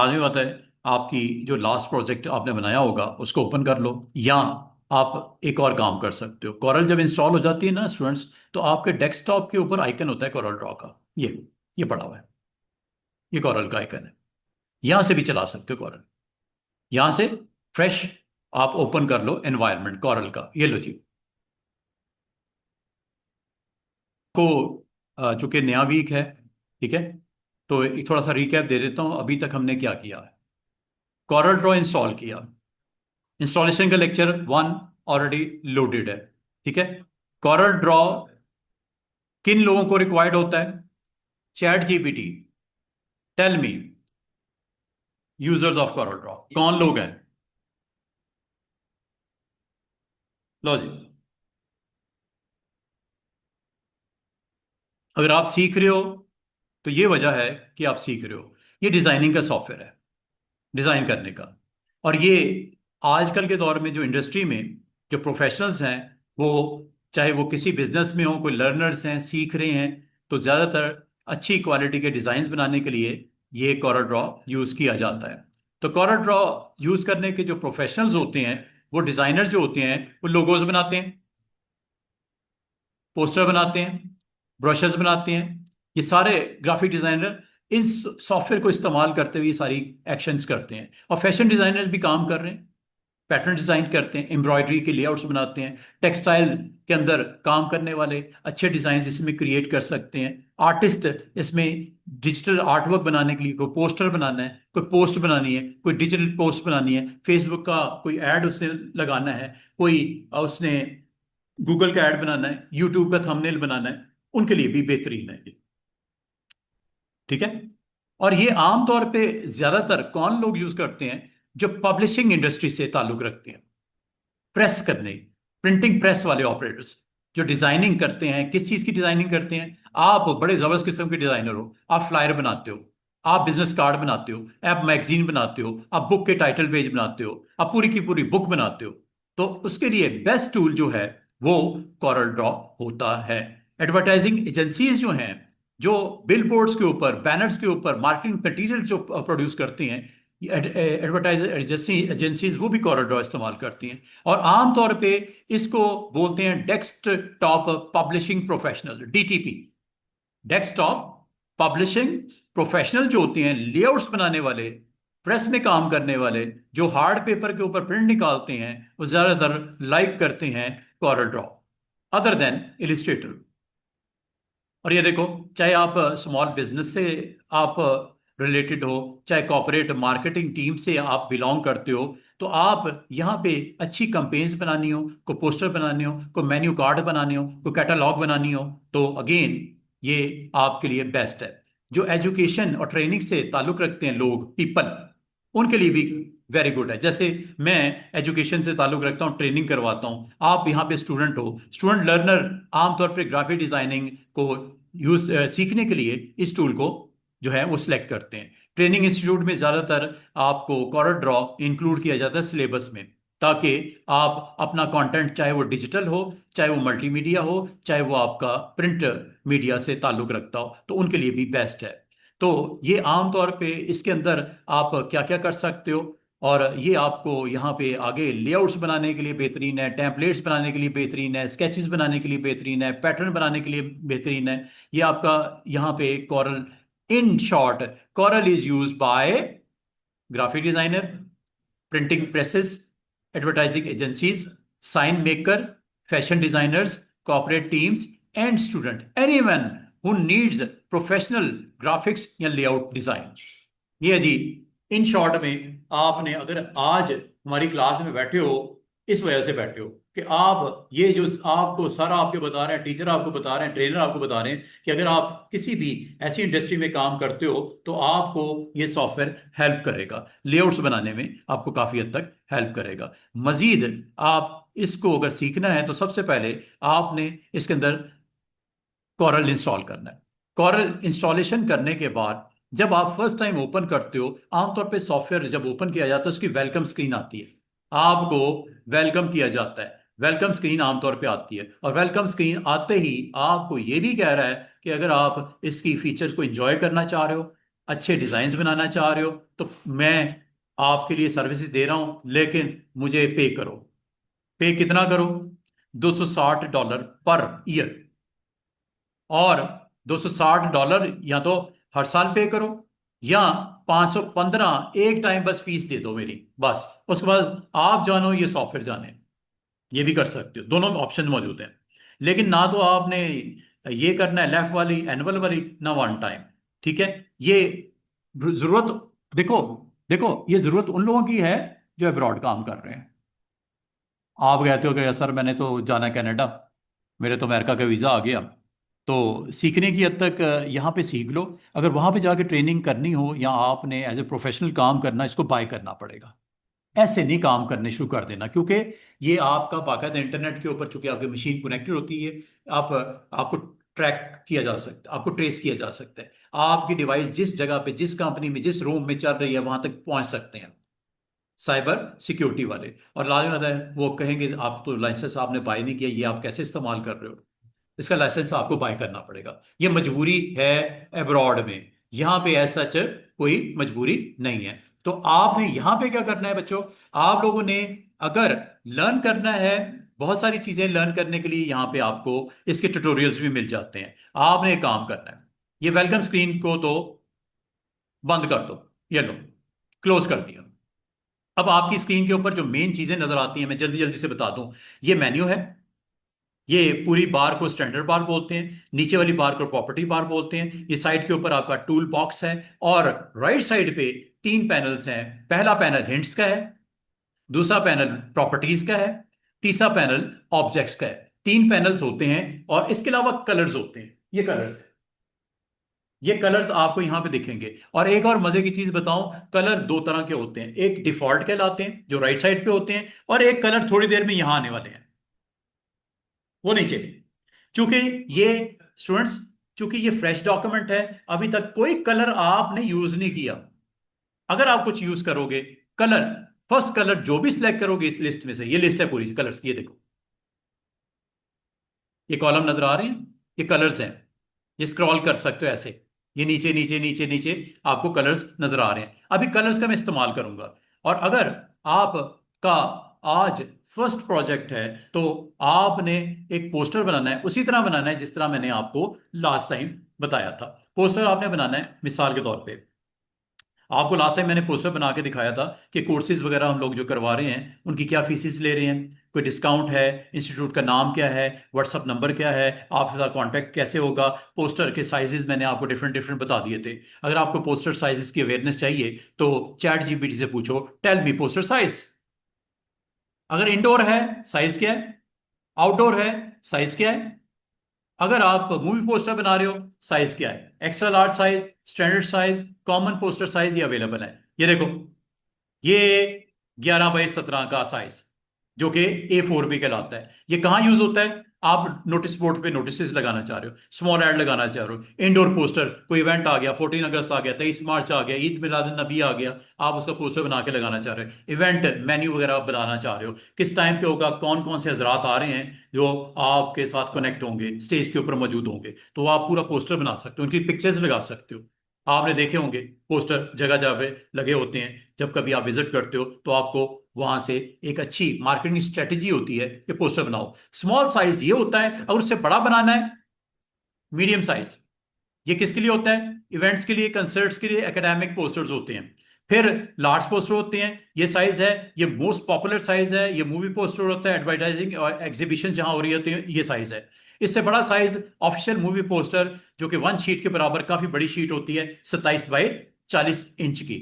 आगे बात है, आपकी जो लास्ट प्रोजेक्ट आपने बनाया होगा उसको ओपन कर लो, या आप एक और काम कर सकते हो। कॉरल जब इंस्टॉल हो जाती है ना स्टूडेंट्स, तो आपके डेस्कटॉप के ऊपर आइकन होता है कॉरल ड्रॉ का। ये पड़ा हुआ है, ये कॉरल का आइकन है। यहां से भी चला सकते हो कॉरल। यहां से फ्रेश आप ओपन कर लो एनवायरनमेंट कॉरल का। ये लो जी। को चूंकि नया वीक है, ठीक है, तो एक थोड़ा सा रिकैप दे देता हूं अभी तक हमने क्या किया है। कॉरल ड्रॉ इंस्टॉल किया, इंस्टॉलेशन का लेक्चर 1 ऑलरेडी लोडेड है, ठीक है। कॉरल ड्रॉ किन लोगों को रिक्वायर्ड होता है? Chat GPT, tell me, users of Corel Draw कौन लोग हैं? लो जी। अगर आप सीख रहे हो तो ये वजह है कि आप सीख रहे हो। ये डिजाइनिंग का सॉफ्टवेयर है, डिजाइन करने का। और ये आजकल के दौर में जो इंडस्ट्री में जो प्रोफेशनल्स हैं, वो चाहे वो किसी बिजनेस में हो, कोई लर्नर्स हैं सीख रहे हैं, तो ज़्यादातर अच्छी क्वालिटी के डिज़ाइंस बनाने के लिए ये कॉरल ड्रॉ यूज़ किया जाता है। तो कॉरल ड्रॉ यूज़ करने के जो प्रोफेशनल्स होते हैं, वो डिज़ाइनर जो होते हैं, वो लोगोज बनाते हैं, पोस्टर बनाते हैं, ब्रोशर्स बनाते हैं। ये सारे ग्राफिक डिजाइनर इस सॉफ्टवेयर को इस्तेमाल करते हुए ये सारी एक्शंस करते हैं। और फैशन डिजाइनर्स भी काम कर रहे हैं, पैटर्न डिजाइन करते हैं, एम्ब्रॉयडरी के लेआउट्स बनाते हैं, टेक्सटाइल के अंदर काम करने वाले अच्छे डिजाइन इसमें क्रिएट कर सकते हैं। आर्टिस्ट इसमें डिजिटल आर्टवर्क बनाने के लिए कोई पोस्टर बनाना है, कोई पोस्ट बनानी है, कोई डिजिटल पोस्ट बनानी है, फेसबुक का कोई ऐड उसने लगाना है, कोई उसने गूगल का ऐड बनाना है, यूट्यूब का थंबनेल बनाना है, उनके लिए भी बेहतरीन है ये, ठीक है। और ये आमतौर पे ज्यादातर कौन लोग यूज करते हैं? जो पब्लिशिंग इंडस्ट्री से ताल्लुक रखते हैं, प्रेस करने, प्रिंटिंग प्रेस वाले ऑपरेटर्स जो डिजाइनिंग करते हैं। किस चीज की डिजाइनिंग करते हैं? आप बड़े जबरदस्त किस्म के डिजाइनर हो, आप फ्लायर बनाते हो, आप बिजनेस कार्ड बनाते हो, आप मैगजीन बनाते हो, आप बुक के टाइटल पेज बनाते हो, आप पूरी की पूरी बुक बनाते हो। तो उसके लिए बेस्ट टूल जो है वो कॉरल ड्रॉ होता है। एडवर्टाइजिंग एजेंसीज जो हैं, जो बिल बोर्ड्स के ऊपर, बैनर्स के ऊपर मार्केटिंग मटेरियल्स जो प्रोड्यूस करती हैं, एडवर्टाइजर एजेंसीज वो भी कॉरल ड्रॉ इस्तेमाल करती हैं। और आमतौर पे इसको बोलते हैं desktop publishing professional, DTP. Desktop publishing professional जो होते हैं, लेआउट्स बनाने वाले, प्रेस में काम करने वाले, जो हार्ड पेपर के ऊपर प्रिंट निकालते हैं, वो ज्यादातर लाइक करते हैं Corel Draw other than Illustrator. और ये देखो, चाहे आप स्मॉल बिजनेस से आप रिलेटेड हो, चाहे कॉर्पोरेट मार्केटिंग टीम से आप बिलोंग करते हो, तो आप यहाँ पे अच्छी कंपेन्स बनानी हो, को पोस्टर बनाने हो, को मेन्यू कार्ड बनाने हो, को कैटलॉग बनानी हो, तो अगेन ये आपके लिए बेस्ट है। जो एजुकेशन और ट्रेनिंग से ताल्लुक रखते हैं लोग, पीपल, उनके लिए भी वेरी गुड है। जैसे मैं एजुकेशन से ताल्लुक रखता हूँ, ट्रेनिंग करवाता हूँ, आप यहाँ पे स्टूडेंट हो, स्टूडेंट लर्नर आमतौर पे ग्राफिक डिजाइनिंग को यूज सीखने के लिए इस टूल को जो है वो सिलेक्ट करते हैं। ट्रेनिंग इंस्टीट्यूट में ज़्यादातर आपको कॉरल ड्रॉ इंक्लूड किया जाता है सिलेबस में, ताकि आप अपना कंटेंट, चाहे वो डिजिटल हो, चाहे वो मल्टीमीडिया हो, चाहे वो आपका प्रिंट मीडिया से ताल्लुक रखता हो, तो उनके लिए भी बेस्ट है। तो ये आमतौर पे इसके अंदर आप क्या क्या कर सकते हो। और ये आपको यहाँ पे आगे लेआउट्स बनाने के लिए बेहतरीन है, टेम्पलेट्स बनाने के लिए बेहतरीन है, स्केचेस बनाने के लिए बेहतरीन है, पैटर्न बनाने के लिए बेहतरीन है। ये आपका यहाँ पे Corel, in short, Corel is use by graphic designer, printing presses, advertising agencies, sign maker, fashion designers, corporate teams and student, anyone who needs professional graphics या लेआउट डिजाइन। ये है जी, इन शॉर्ट में। आपने अगर आज हमारी क्लास में बैठे हो, इस वजह से बैठे हो कि आप ये जो आपको सारा आपके बता रहे हैं, टीचर आपको बता रहे हैं, ट्रेनर आपको बता रहे हैं कि अगर आप किसी भी ऐसी इंडस्ट्री में काम करते हो तो आपको ये सॉफ्टवेयर हेल्प करेगा, लेआउट्स बनाने में आपको काफी हद तक हेल्प करेगा। मजीद आप इसको अगर सीखना है तो सबसे पहले आपने इसके अंदर कॉरल इंस्टॉल करना है। कॉरल इंस्टॉलेशन करने के बाद जब आप फर्स्ट टाइम ओपन करते हो, आमतौर पे सॉफ्टवेयर जब ओपन किया जाता है उसकी वेलकम स्क्रीन आती है, आपको वेलकम किया जाता है, वेलकम स्क्रीन आमतौर पे आती है। और वेलकम स्क्रीन आते ही आपको ये भी कह रहा है कि अगर आप इसकी फीचर्स को एंजॉय करना चाह रहे हो, अच्छे डिजाइन बनाना चाह रहे हो तो मैं आपके लिए सर्विसेज दे रहा हूं, लेकिन मुझे पे करो। पे कितना करो? $260 पर ईयर। और $260 या तो हर साल पे करो, या 515 एक टाइम बस फीस दे दो मेरी, बस। उसके बाद आप जानो ये सॉफ्टवेयर जाने, ये भी कर सकते हो, दोनों ऑप्शन मौजूद हैं। लेकिन ना तो आपने ये करना है लेफ्ट वाली एनुअल वाली, ना वन टाइम। ठीक है, ये जरूरत, देखो देखो, ये जरूरत उन लोगों की है जो अब्रॉड काम कर रहे हैं। आप कहते हो कि सर मैंने तो जाना है कनाडा, मेरे तो अमेरिका का वीज़ा आ गया, तो सीखने की हद तक यहाँ पे सीख लो। अगर वहाँ पे जाके ट्रेनिंग करनी हो या आपने एज ए प्रोफेशनल काम करना, इसको बाय करना पड़ेगा। ऐसे नहीं काम करने शुरू कर देना, क्योंकि ये आपका बाकायदा इंटरनेट के ऊपर, चूंकि आपकी मशीन कनेक्टेड होती है, आप आपको ट्रैक किया जा सकता है, आपको ट्रेस किया जा सकता है। आपकी डिवाइस जिस जगह पे, जिस कंपनी में, जिस रूम में चल रही है, वहां तक पहुंच सकते हैं साइबर सिक्योरिटी वाले। और लाजमी बात है, वो कहेंगे आप तो लाइसेंस आपने बाय नहीं किया, ये आप कैसे इस्तेमाल कर रहे हो? इसका लाइसेंस आपको बाय करना पड़ेगा। ये मजबूरी है अब्रॉड में, यहाँ पे ऐसा कोई मजबूरी नहीं है। तो आपने यहाँ पे क्या करना है बच्चों? आप लोगों ने अगर लर्न करना है, बहुत सारी चीजें लर्न करने के लिए यहाँ पे आपको इसके ट्यूटोरियल्स भी मिल जाते हैं। आपने एक काम करना है, ये वेलकम स्क्रीन को तो बंद कर दो, ये लो, क्लोज कर दिया। अब आपकी स्क्रीन के ऊपर जो मेन चीजें नजर आती हैं, मैं जल्दी जल्दी से बता दूं। ये मेन्यू है, ये पूरी बार को स्टैंडर्ड बार बोलते हैं, नीचे वाली बार को प्रॉपर्टी बार बोलते हैं। ये साइड के ऊपर आपका टूल बॉक्स है, और राइट साइड पे तीन पैनल्स हैं। पहला पैनल हिंट्स का है, दूसरा पैनल प्रॉपर्टीज का है, तीसरा पैनल ऑब्जेक्ट्स का है। तीन पैनल्स होते हैं, और इसके अलावा कलर्स होते हैं। ये कलर्स है, ये कलर्स आपको यहां पे दिखेंगे। और एक और मजे की चीज बताऊं, कलर दो तरह के होते हैं। एक डिफॉल्ट कहलाते हैं, जो राइट साइड पे होते हैं, और एक कलर थोड़ी देर में यहां आने वाले हैं, वो नीचे। चूंकि ये स्टूडेंट्स, चूंकि ये फ्रेश डॉक्यूमेंट है, अभी तक कोई कलर आपने यूज नहीं किया। अगर आप कुछ यूज करोगे, कलर, फर्स्ट कलर जो भी सिलेक्ट करोगे इस लिस्ट में से, ये लिस्ट है पूरी कलर्स की, ये देखो, ये कॉलम नजर आ रहे हैं, ये कलर्स हैं। ये स्क्रॉल कर सकते हो ऐसे, ये नीचे नीचे नीचे नीचे आपको कलर्स नजर आ रहे हैं। अभी कलर्स का मैं इस्तेमाल करूंगा। और अगर आपका आज फर्स्ट प्रोजेक्ट है, तो आपने एक पोस्टर बनाना है, उसी तरह बनाना है जिस तरह मैंने आपको लास्ट टाइम बताया था। पोस्टर आपने बनाना है, मिसाल के तौर पे आपको लास्ट टाइम मैंने पोस्टर बना के दिखाया था कि कोर्सेज वगैरह हम लोग जो करवा रहे हैं उनकी क्या फीसिस ले रहे हैं, कोई डिस्काउंट है, इंस्टीट्यूट का नाम क्या है, व्हाट्सअप नंबर क्या है, आपके साथ कांटेक्ट कैसे होगा। पोस्टर के साइजेस मैंने आपको डिफरेंट डिफरेंट बता दिए थे। अगर आपको पोस्टर साइजेस की अवेयरनेस चाहिए तो चैट जीपीटी से पूछो, टेल मी पोस्टर साइज। अगर इंडोर है, साइज क्या है? आउटडोर है, साइज क्या है? अगर आप मूवी पोस्टर बना रहे हो, साइज क्या है? Extra large size, standard size, common poster size, ये अवेलेबल है। ये देखो, ये 11 बाई 17 का साइज, जो कि A4 भी कहलाता है। ये कहाँ यूज होता है? आप नोटिस बोर्ड पे नोटिस लगाना चाह रहे हो, स्मॉल एड लगाना चाह रहे हो, इंडोर पोस्टर, कोई इवेंट आ गया, 14 अगस्त आ गया, 23 मार्च आ गया, ईद मिलाद नबी आ गया, आप उसका पोस्टर बना के लगाना चाह रहे हो। इवेंट मेन्यू वगैरह आप बनाना चाह रहे हो, किस टाइम पे होगा, कौन कौन से हजरात आ रहे हैं जो आपके साथ कनेक्ट होंगे, स्टेज के ऊपर मौजूद होंगे, तो आप पूरा पोस्टर बना सकते हो, उनकी पिक्चर्स लगा सकते हो। आपने देखे होंगे पोस्टर जगह जगह पे लगे होते हैं, जब कभी आप विजिट करते हो तो आपको वहां से एक अच्छी मार्केटिंग स्ट्रेटेजी होती है कि पोस्टर बनाओ। स्मॉल साइज ये होता है, अगर उससे बड़ा बनाना है, मीडियम साइज, ये किसके लिए होता है? इवेंट्स के लिए, कंसर्ट्स के लिए, एकेडमिक पोस्टर्स होते हैं। फिर लार्ज पोस्टर होते हैं, ये साइज है, ये मोस्ट पॉपुलर साइज है, ये मूवी पोस्टर होता है, एडवर्टाइजिंग और एग्जीबिशन जहां हो रही होती है, ये साइज है। इससे बड़ा साइज ऑफिशियल मूवी पोस्टर, जो कि 1 शीट के बराबर काफी बड़ी शीट होती है, 27 बाई 40 इंच की।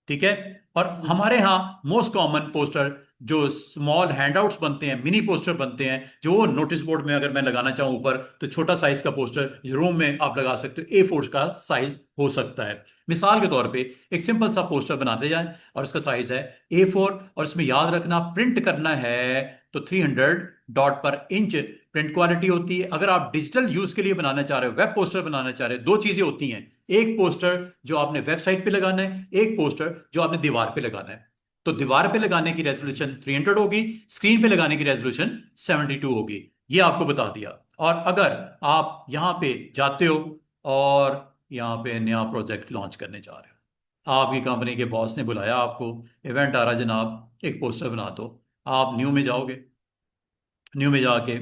ठीक है। और हमारे यहाँ मोस्ट कॉमन पोस्टर, जो स्मॉल हैंडआउट्स बनते हैं, मिनी पोस्टर बनते हैं, जो नोटिस बोर्ड में अगर मैं लगाना चाहूं ऊपर, तो छोटा साइज का पोस्टर रूम में आप लगा सकते हो, A4 का साइज हो सकता है। मिसाल के तौर पे एक सिंपल सा पोस्टर बनाते जाएं, और उसका साइज है A4, और इसमें याद रखना प्रिंट करना है तो 300 डॉट पर इंच प्रिंट क्वालिटी होती है। अगर आप डिजिटल यूज के लिए बनाना चाह रहे हो, वेब पोस्टर बनाना चाह रहे हो, दो चीजें होती हैं, एक पोस्टर जो आपने वेबसाइट पे लगाना है, एक पोस्टर जो आपने दीवार पे लगाना है। तो दीवार पे लगाने की रेजोल्यूशन 300 होगी, स्क्रीन पे लगाने की रेजोल्यूशन 72 होगी। ये आपको बता दिया। और अगर आप यहां पे जाते हो और यहाँ पे नया प्रोजेक्ट लॉन्च करने जा रहे हो, आपकी कंपनी के बॉस ने बुलाया आपको, इवेंट आ रहा है जनाब, एक पोस्टर बना दो। आप न्यू में जाओगे, न्यू में जाके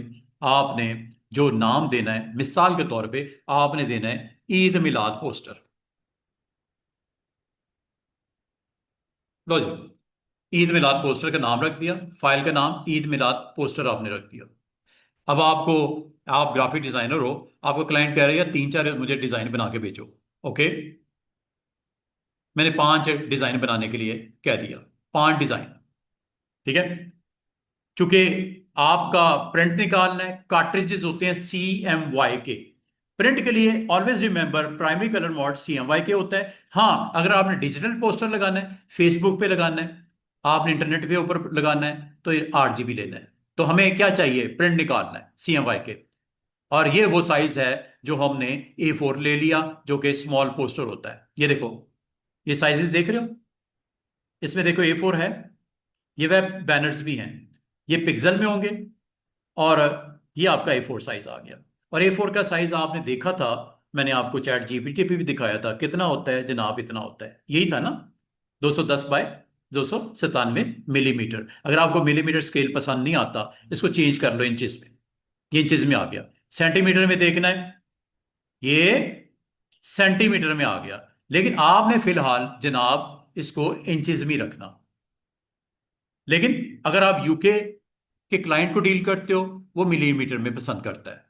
आपने जो नाम देना है, मिसाल के तौर पे आपने देना है ईद मिलाद पोस्टर। लो जी, ईद मिलाद पोस्टर का नाम रख दिया, फाइल का नाम ईद मिलाद पोस्टर आपने रख दिया। अब आपको, आप ग्राफिक डिजाइनर हो, आपको क्लाइंट कह रहा है 3-4 मुझे डिजाइन बना के भेजो। ओके, मैंने 5 डिजाइन बनाने के लिए कह दिया, 5 डिजाइन। ठीक है, चूंकि आपका प्रिंट निकालना है, कार्ट्रिजेस होते हैं CMYK के। प्रिंट के लिए always remember primary colour mode CMYK होता है। हाँ, अगर आपने डिजिटल पोस्टर लगाना है, फेसबुक पे लगाना है, आपने इंटरनेट पे ऊपर लगाना है, तो ये 8 GB लेना है। तो हमें क्या चाहिए, प्रिंट निकालना है CMYK। और ये वो साइज है जो हमने A4 ले लिया, जो कि स्मॉल पोस्टर होता है। ये देखो, ये साइजेस देख रहे हो, इसमें देखो A4 है, ये वेब बैनर्स भी हैं, ये पिक्सल में होंगे, और ये आपका A4 साइज आ गया। और A4 का साइज आपने देखा था, मैंने आपको ChatGPT पे भी दिखाया था, कितना होता है जनाब, इतना होता है, यही था ना, 210 बाय 297 मिलीमीटर। अगर आपको मिलीमीटर स्केल पसंद नहीं आता, इसको चेंज कर लो इंचेस में, ये इंचेस में आ गया। सेंटीमीटर में देखना है, ये सेंटीमीटर में आ गया। लेकिन आपने फिलहाल जनाब इसको इंचेस में रखना। लेकिन अगर आप यूके के क्लाइंट को डील करते हो, वो मिलीमीटर में पसंद करता है,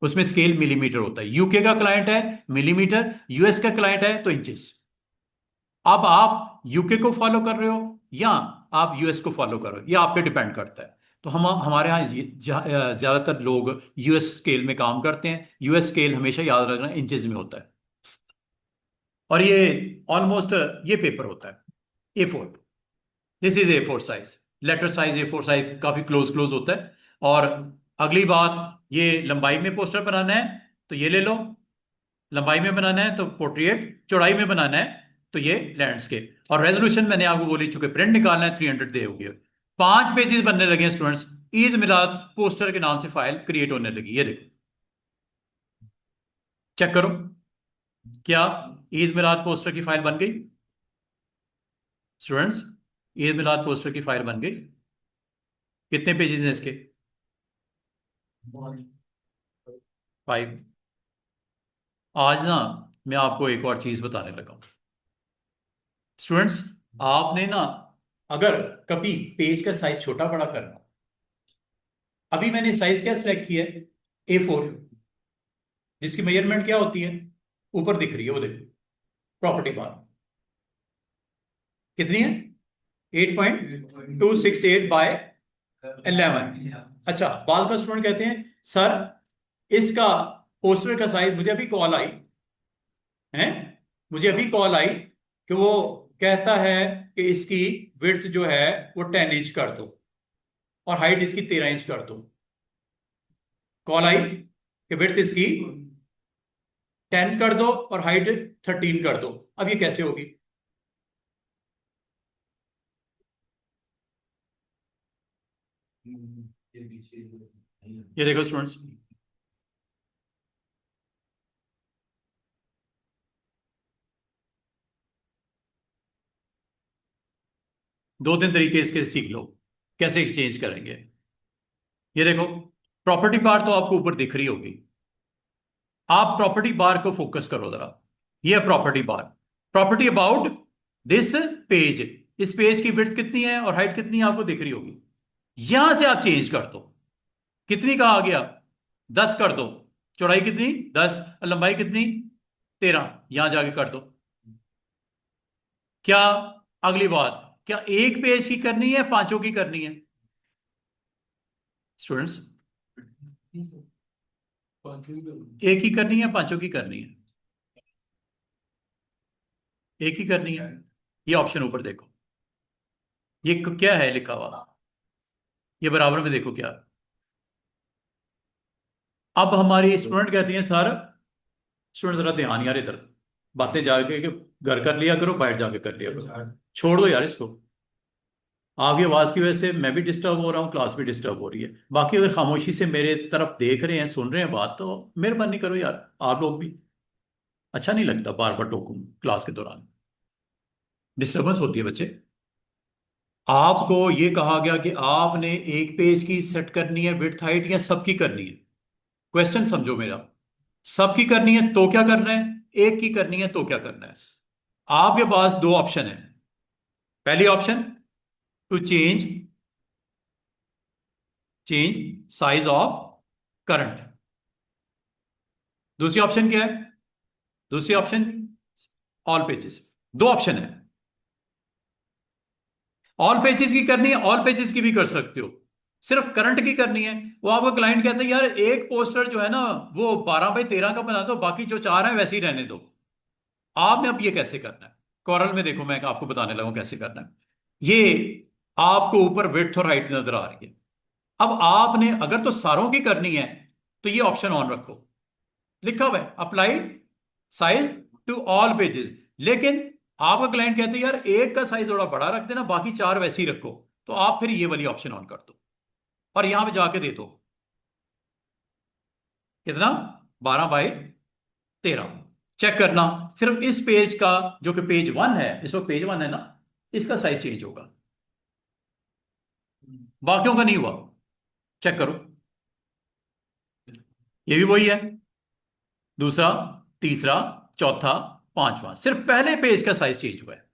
उसमें स्केल मिलीमीटर होता है। यूके का क्लाइंट है मिलीमीटर, यूएस का क्लाइंट है तो इंचेस। अब आप यूके को फॉलो कर रहे हो या आप यूएस को फॉलो कर रहे हो, ये आप पे डिपेंड करता है। तो हम हमारे यहाँ ज्यादातर लोग यूएस स्केल में काम करते हैं। यूएस स्केल हमेशा याद रखना इंचेस में होता है। और ये ऑलमोस्ट ये पेपर होता है A4, this is A4 size, letter size A4 size काफी क्लोज क्लोज होता है। और अगली बात, ये लंबाई में पोस्टर बनाना है तो ये ले लो, लंबाई में बनाना है तो पोर्ट्रेट, चौड़ाई में बनाना है तो ये लैंडस्केप। और रेजोल्यूशन मैंने आपको बोली, चूंकि प्रिंट निकालना है 300 दे हो गया। 5 पेजेस बनने लगे हैं स्टूडेंट्स, ईद मिलाद पोस्टर के नाम से फाइल क्रिएट होने लगी। ये देखो, चेक करो, क्या ईद मिलाद पोस्टर की फाइल बन गई स्टूडेंट्स? ईद मिलाद पोस्टर की फाइल बन गई। कितने पेजेस हैं इसके? 5। आज ना मैं आपको एक और चीज बताने लगा हूं स्टूडेंट्स। आपने ना, अगर कभी पेज का साइज छोटा बड़ा करना, अभी मैंने साइज क्या सिलेक्ट किया है, A4, जिसकी मेजरमेंट क्या होती है, ऊपर दिख रही है, वो देखो, प्रॉपर्टी बार कितनी है, 8.268 बाय 11। अच्छा, बाद का स्टूडेंट कहते हैं सर इसका पोस्टर का साइज, मुझे अभी कॉल आई है, मुझे अभी कॉल आई कि वो कहता है कि इसकी विड्थ जो है वो 10 इंच कर दो और हाइट इसकी 13 इंच कर दो। कॉल आई कि विड्थ इसकी 10 कर दो और हाइट 13 कर दो। अब ये कैसे होगी? ये देखो स्टूडेंट्स, दो तीन तरीके इसके सीख लो कैसे एक्सचेंज करेंगे। ये देखो, प्रॉपर्टी बार तो आपको ऊपर दिख रही होगी, आप प्रॉपर्टी बार को फोकस करो जरा। ये है property bar, property about this page, इस पेज की विड्थ कितनी है और हाइट कितनी है आपको दिख रही होगी। यहां से आप चेंज कर दो, कितनी का आ गया, 10 कर दो, चौड़ाई कितनी 10, लंबाई कितनी 13, यहां जाके कर दो। क्या, अगली बात, क्या एक पेज की करनी है, पांचों की करनी है स्टूडेंट्स? एक ही करनी है, पांचों की करनी है? एक ही करनी है। ये ऑप्शन ऊपर देखो, ये क्या है लिखा हुआ, ये बराबर में देखो क्या। अब हमारी स्टूडेंट कहती हैं सर, स्टूडेंट जरा ध्यान यार इधर, बातें जाके के घर कर लिया करो, बाहर जाके कर लिया करो, छोड़ दो यार इसको। आपकी आवाज की वजह से मैं भी डिस्टर्ब हो रहा हूँ, क्लास भी डिस्टर्ब हो रही है। बाकी अगर खामोशी से मेरे तरफ देख रहे हैं, सुन रहे हैं बात, तो मेहरबानी करो यार आप लोग भी। अच्छा नहीं लगता बार बार टोकूं क्लास के दौरान, डिस्टर्बेंस होती है बच्चे। आपको ये कहा गया कि आपने एक पेज की सेट करनी है विड्थ हाइट, या सबकी करनी है? क्वेश्चन समझो मेरा। सबकी करनी है तो क्या करना है, एक की करनी है तो क्या करना है? आपके पास दो ऑप्शन है। पहली option, to change change size of current. दूसरी ऑप्शन क्या है? दूसरी ऑप्शन, ऑल पेजेस। दो ऑप्शन है। ऑल पेजेस की करनी है, ऑल पेजेस की भी कर सकते हो। सिर्फ करंट की करनी है, वो आपका क्लाइंट कहता है यार एक पोस्टर जो है ना वो 12x13 का बना दो, बाकी जो चार है वैसे ही रहने दो। आपने अब ये कैसे करना है? कॉरल में देखो, मैं आपको बताने लगा हूं कैसे करना है। ये आपको ऊपर विड्थ और हाइट नजर आ रही है। अब आपने अगर तो सारों की करनी है तो ये ऑप्शन ऑन रखो, लिखा हुआ है apply size to all pages. लेकिन आपका क्लाइंट कहते हैं यार एक का साइज थोड़ा बड़ा रख देना, बाकी चार वैसे ही रखो, तो आप फिर ये वाली ऑप्शन ऑन कर दो और यहां पे जाके दे दो कितना, 12x13। चेक करना, सिर्फ इस पेज का जो कि पेज वन है, इस वक्त पेज वन है ना, इसका साइज चेंज होगा, बाकियों का नहीं हुआ। चेक करो, ये भी वही है। दूसरा, तीसरा, चौथा, पांचवा, सिर्फ पहले पेज का साइज चेंज हुआ है,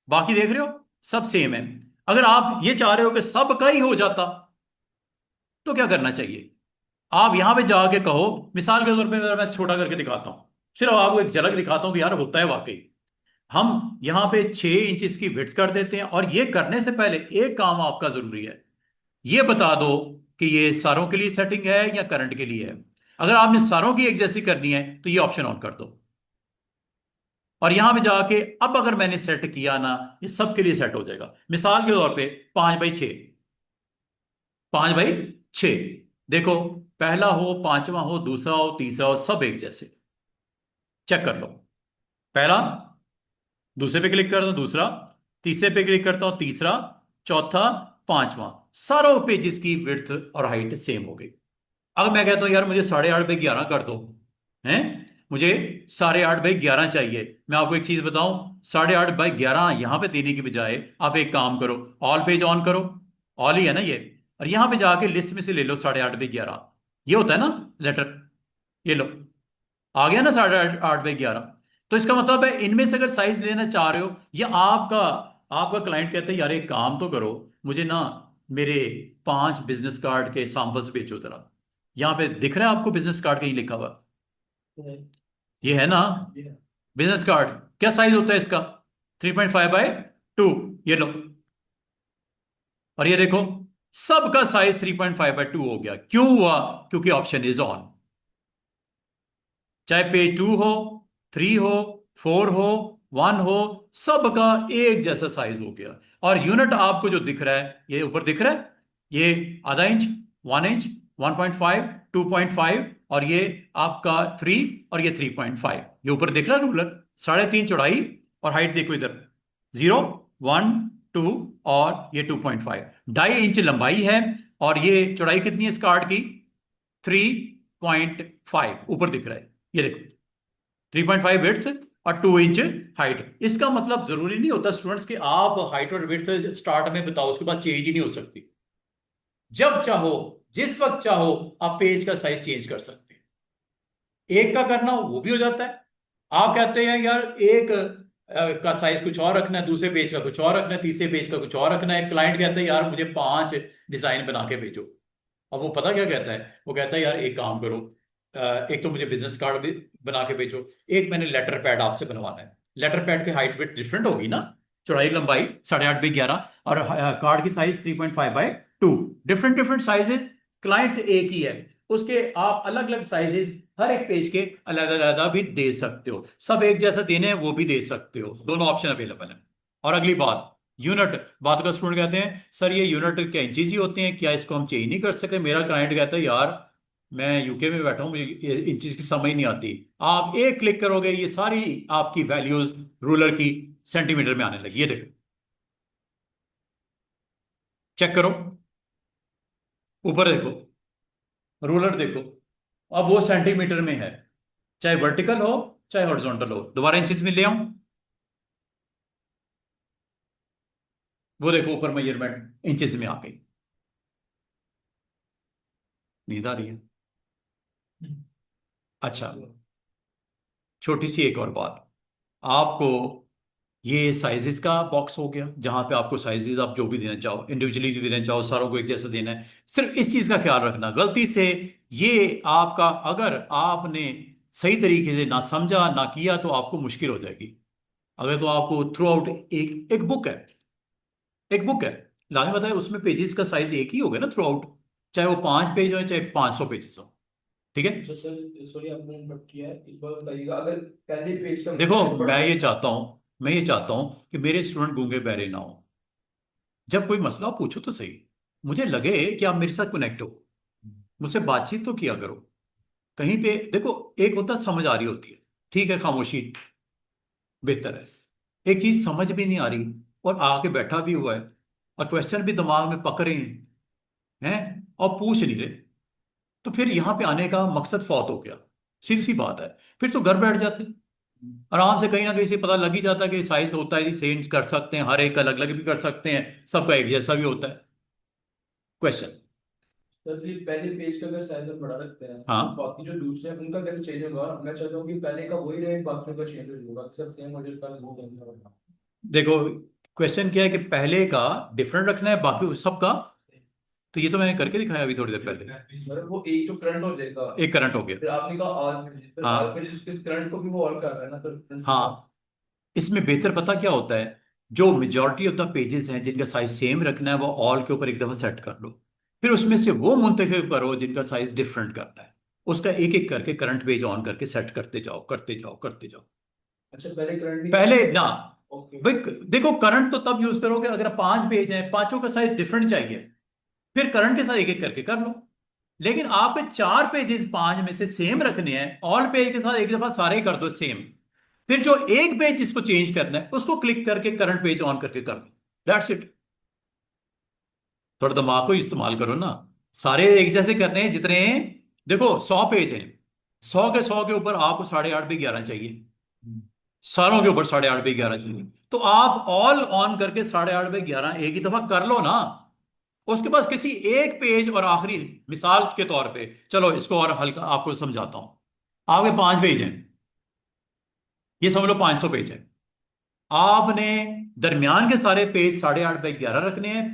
बाकी देख रहे हो सब सेम है। अगर आप ये चाह रहे हो कि सबका ही हो जाता तो क्या करना चाहिए? आप यहां पे जाके कहो, मिसाल के तौर पे मैं छोटा करके दिखाता हूं, सिर्फ आपको एक झलक दिखाता हूं कि यार होता है वाकई। हम यहां पे 6 इंच इसकी विड्थ कर देते हैं, और ये करने से पहले एक काम आपका जरूरी है, ये बता दो कि ये सारों के लिए सेटिंग है या करंट के लिए है। अगर आपने सारों की एक जैसी करनी है तो ये ऑप्शन ऑन कर दो, और यहां पे जाके अब अगर मैंने सेट किया ना, ये सबके लिए सेट हो जाएगा। मिसाल के तौर पे 5x6, 5x6, देखो, पहला हो, पांचवा हो, दूसरा हो, तीसरा हो, सब एक जैसे। चेक कर लो, पहला, दूसरे पे क्लिक करता हूं दूसरा, तीसरे पे क्लिक करता हूं तीसरा, चौथा, पांचवा, सारों पेजेस की विड्थ और हाइट सेम हो गई। अब मैं कहता हूं यार मुझे 8.5x11 कर दो, हैं, मुझे 8.5x11 चाहिए। मैं आपको एक चीज बताऊं, 8.5x11 यहां पे देने की बजाय आप एक काम करो, ऑल पेज ऑन करो, ऑल ही है ना ये, और यहां पे जाके लिस्ट में से ले लो 8.5x11, ये होता है ना लेटर, ये लो, आ गया ना 8.5x11। तो इसका मतलब है इनमें से अगर साइज लेना चाह रहे हो, ये आपका आपका क्लाइंट कहता है यार एक काम तो करो, मुझे ना मेरे 5 बिजनेस कार्ड के सैंपल्स भेजो जरा। यहाँ पे दिख रहा है आपको बिजनेस कार्ड कहीं लिखा हुआ? ये है ना बिजनेस कार्ड? क्या साइज होता है इसका? 3.5x2। ये लो, और ये देखो सबका साइज 3.5x2 हो गया। क्यों हुआ? क्योंकि ऑप्शन इज ऑन। चाहे पेज 2 हो, 3 हो, 4 हो, 1 हो, सबका एक जैसा साइज हो गया। और यूनिट आपको जो दिख रहा है, ये ऊपर दिख रहा है, ये आधा इंच, 1 इंच, 1.5, 2.5, और ये आपका 3, और ये 3.5, ये ऊपर दिख रहा है रूलर। 3.5 चौड़ाई, और हाइट देखो इधर, 0, 1, 2, और ये 2.5, 2.5 इंच लंबाई है। और ये चौड़ाई कितनी है इस कार्ड की? 3.5 ऊपर दिख रहा है, ये देखो, 3.5 विड्थ और 2 इंच हाइट। इसका मतलब जरूरी नहीं होता स्टूडेंट्स कि आप हाइट और विड्थ स्टार्ट में बताओ उसके बाद चेंज ही नहीं हो सकती। जब चाहो, जिस वक्त चाहो, आप पेज का साइज चेंज कर सकते हैं। एक का करना हो वो भी हो जाता है। आप कहते हैं यार एक का साइज कुछ और रखना है, दूसरे पेज का कुछ और रखना है, तीसरे पेज का कुछ और रखना है। क्लाइंट कहता है यार मुझे 5 डिजाइन बना के भेजो। अब वो पता क्या कहता है, वो कहता है यार एक काम करो, एक तो मुझे बिजनेस कार्ड भी बना के भेजो, एक मैंने लेटर पैड आपसे बनवाना है। लेटर पैड की हाइट वेट डिफरेंट होगी ना, चौड़ाई लंबाई 8.5x11, और कार्ड की size 3.5x2, different different sizes. Client एक ही है, उसके आप अलग अलग साइजेस हर एक पेज के अलग अलग भी दे सकते हो। सब एक जैसा देने हैं वो भी दे सकते हो, दोनों ऑप्शन अवेलेबल है। और अगली बात, यूनिट। बात का स्टूडेंट कहते हैं सर ये यूनिट क्या इंचेस ही होते हैं, क्या इसको हम चेंज नहीं कर सकते? मेरा क्लाइंट कहता है यार मैं यूके में बैठा हूं, मुझे इंचेस की समझ नहीं आती। आप एक क्लिक करोगे ये सारी आपकी वैल्यूज रूलर की सेंटीमीटर में आने लगी, ये देखो, चेक करो, ऊपर देखो, रूलर देखो, अब वो सेंटीमीटर में है, चाहे वर्टिकल हो चाहे हॉरिजॉन्टल हो। दोबारा इंचेस में ले आऊं, वो देखो ऊपर मेजरमेंट इंचेस में आ गई। नींद आ रही है? अच्छा, छोटी सी एक और बात, आपको ये साइजेस का बॉक्स हो गया, जहां पे आपको साइजेस आप जो भी देना चाहो, इंडिविजुअली देना चाहो, सारों को एक जैसा देना है। सिर्फ इस चीज का ख्याल रखना, गलती से ये आपका अगर आपने सही तरीके से ना समझा ना किया तो आपको मुश्किल हो जाएगी। अगर तो आपको थ्रू आउट एक एक बुक है, एक बुक है, लाजमी बताए उसमें पेजेस का साइज एक ही होगा ना थ्रू आउट, चाहे वो 5 पेज हो चाहे 500 पेजेस हो। ठीक है। तो सर, सॉरी आपने इंटरप्ट किया है, एक बार बताइएगा। अगर पहले पेज का देखो साइज बड़ा है। मैं ये चाहता हूं कि मेरे स्टूडेंट गूंगे बहरे ना हो। जब कोई मसला हो पूछो तो सही, मुझे लगे कि आप मेरे साथ कनेक्ट हो, मुझसे बातचीत तो किया करो। कहीं पे देखो, एक होता है समझ आ रही होती है, ठीक है, खामोशी बेहतर है। एक चीज समझ भी नहीं आ रही और आके बैठा भी हुआ है और क्वेश्चन भी दिमाग में पक रहे हैं और पूछ नहीं रहे, तो फिर यहां पे आने का मकसद फौत हो गया। सीधी सी बात है, फिर तो घर बैठ जाते आराम से, कहीं ना कहीं से पता लग ही जाता कि साइज होता है जी, सेम कर सकते हैं, हर एक का अलग अलग भी कर सकते हैं, सबका एक जैसा भी होता है। क्वेश्चन। सर जी, पहले पेज का अगर साइज हम बड़ा रखते हैं तो हाँ, बाकी जो दूसरे हैं उनका कैसे चेंज होगा? मैं चाहता हूँ कि पहले का वही रहे, बाकी का चेंज होगा। सर सेम मॉडल का वो कैंसिल होगा। देखो क्वेश्चन क्या है कि पहले का डिफरेंट रखना है बाकी सबका, तो ये तो मैंने करके दिखाया अभी थोड़ी देर पहले। सर वो एक तो करंट हो जाएगा। एक करंट हो गया। फिर आपने कहा आर पेज, फिर आर हाँ पेज उसके करंट को भी वो ऑन कर रहा है ना सर। हाँ, इसमें बेहतर पता क्या होता है, जो मेजॉरिटी ऑफ द पेजेस हैं जिनका साइज सेम रखना है वो ऑल के ऊपर एक दफा सेट कर लो, फिर उसमें से वो मुंतखब करो जिनका साइज डिफरेंट करना है, उसका एक एक करके करंट पेज ऑन करके सेट करते जाओ करते जाओ करते जाओ। अच्छा, पहले करंट भी पहले ना, ओके। भाई देखो करंट तो तब यूज करोगे अगर 5 पेज हैं, पांचों का साइज डिफरेंट चाहिए, फिर करंट के साथ एक एक करके कर लो। लेकिन आपके 4 पेजेस 5 में से सेम रखने हैं, ऑल पेज के साथ एक दफा सारे कर दो सेम, फिर जो एक पेज जिसको चेंज करना है उसको क्लिक करके करंट पेज ऑन करके कर दो, दैट्स इट। थोड़ा दिमाग को इस्तेमाल करो ना, सारे एक जैसे करने हैं जितने हैं। देखो 100 पेज हैं, 100 के ऊपर आपको 8.5 बाई 11 चाहिए, सारों के ऊपर 8.5 बाई 11 चाहिए, तो आप ऑल ऑन करके 8.5 बाई 11 एक ही दफा कर लो ना। उसके पास किसी एक पेज और आखिरी, मिसाल के तौर पे चलो इसको और हल्का आपको समझाता हूं, आपके 5 पेज हैं, ये समझ लो 500 पेज है, आपने दरमियान के सारे पेज 8.5 बाई 11 रखने हैं,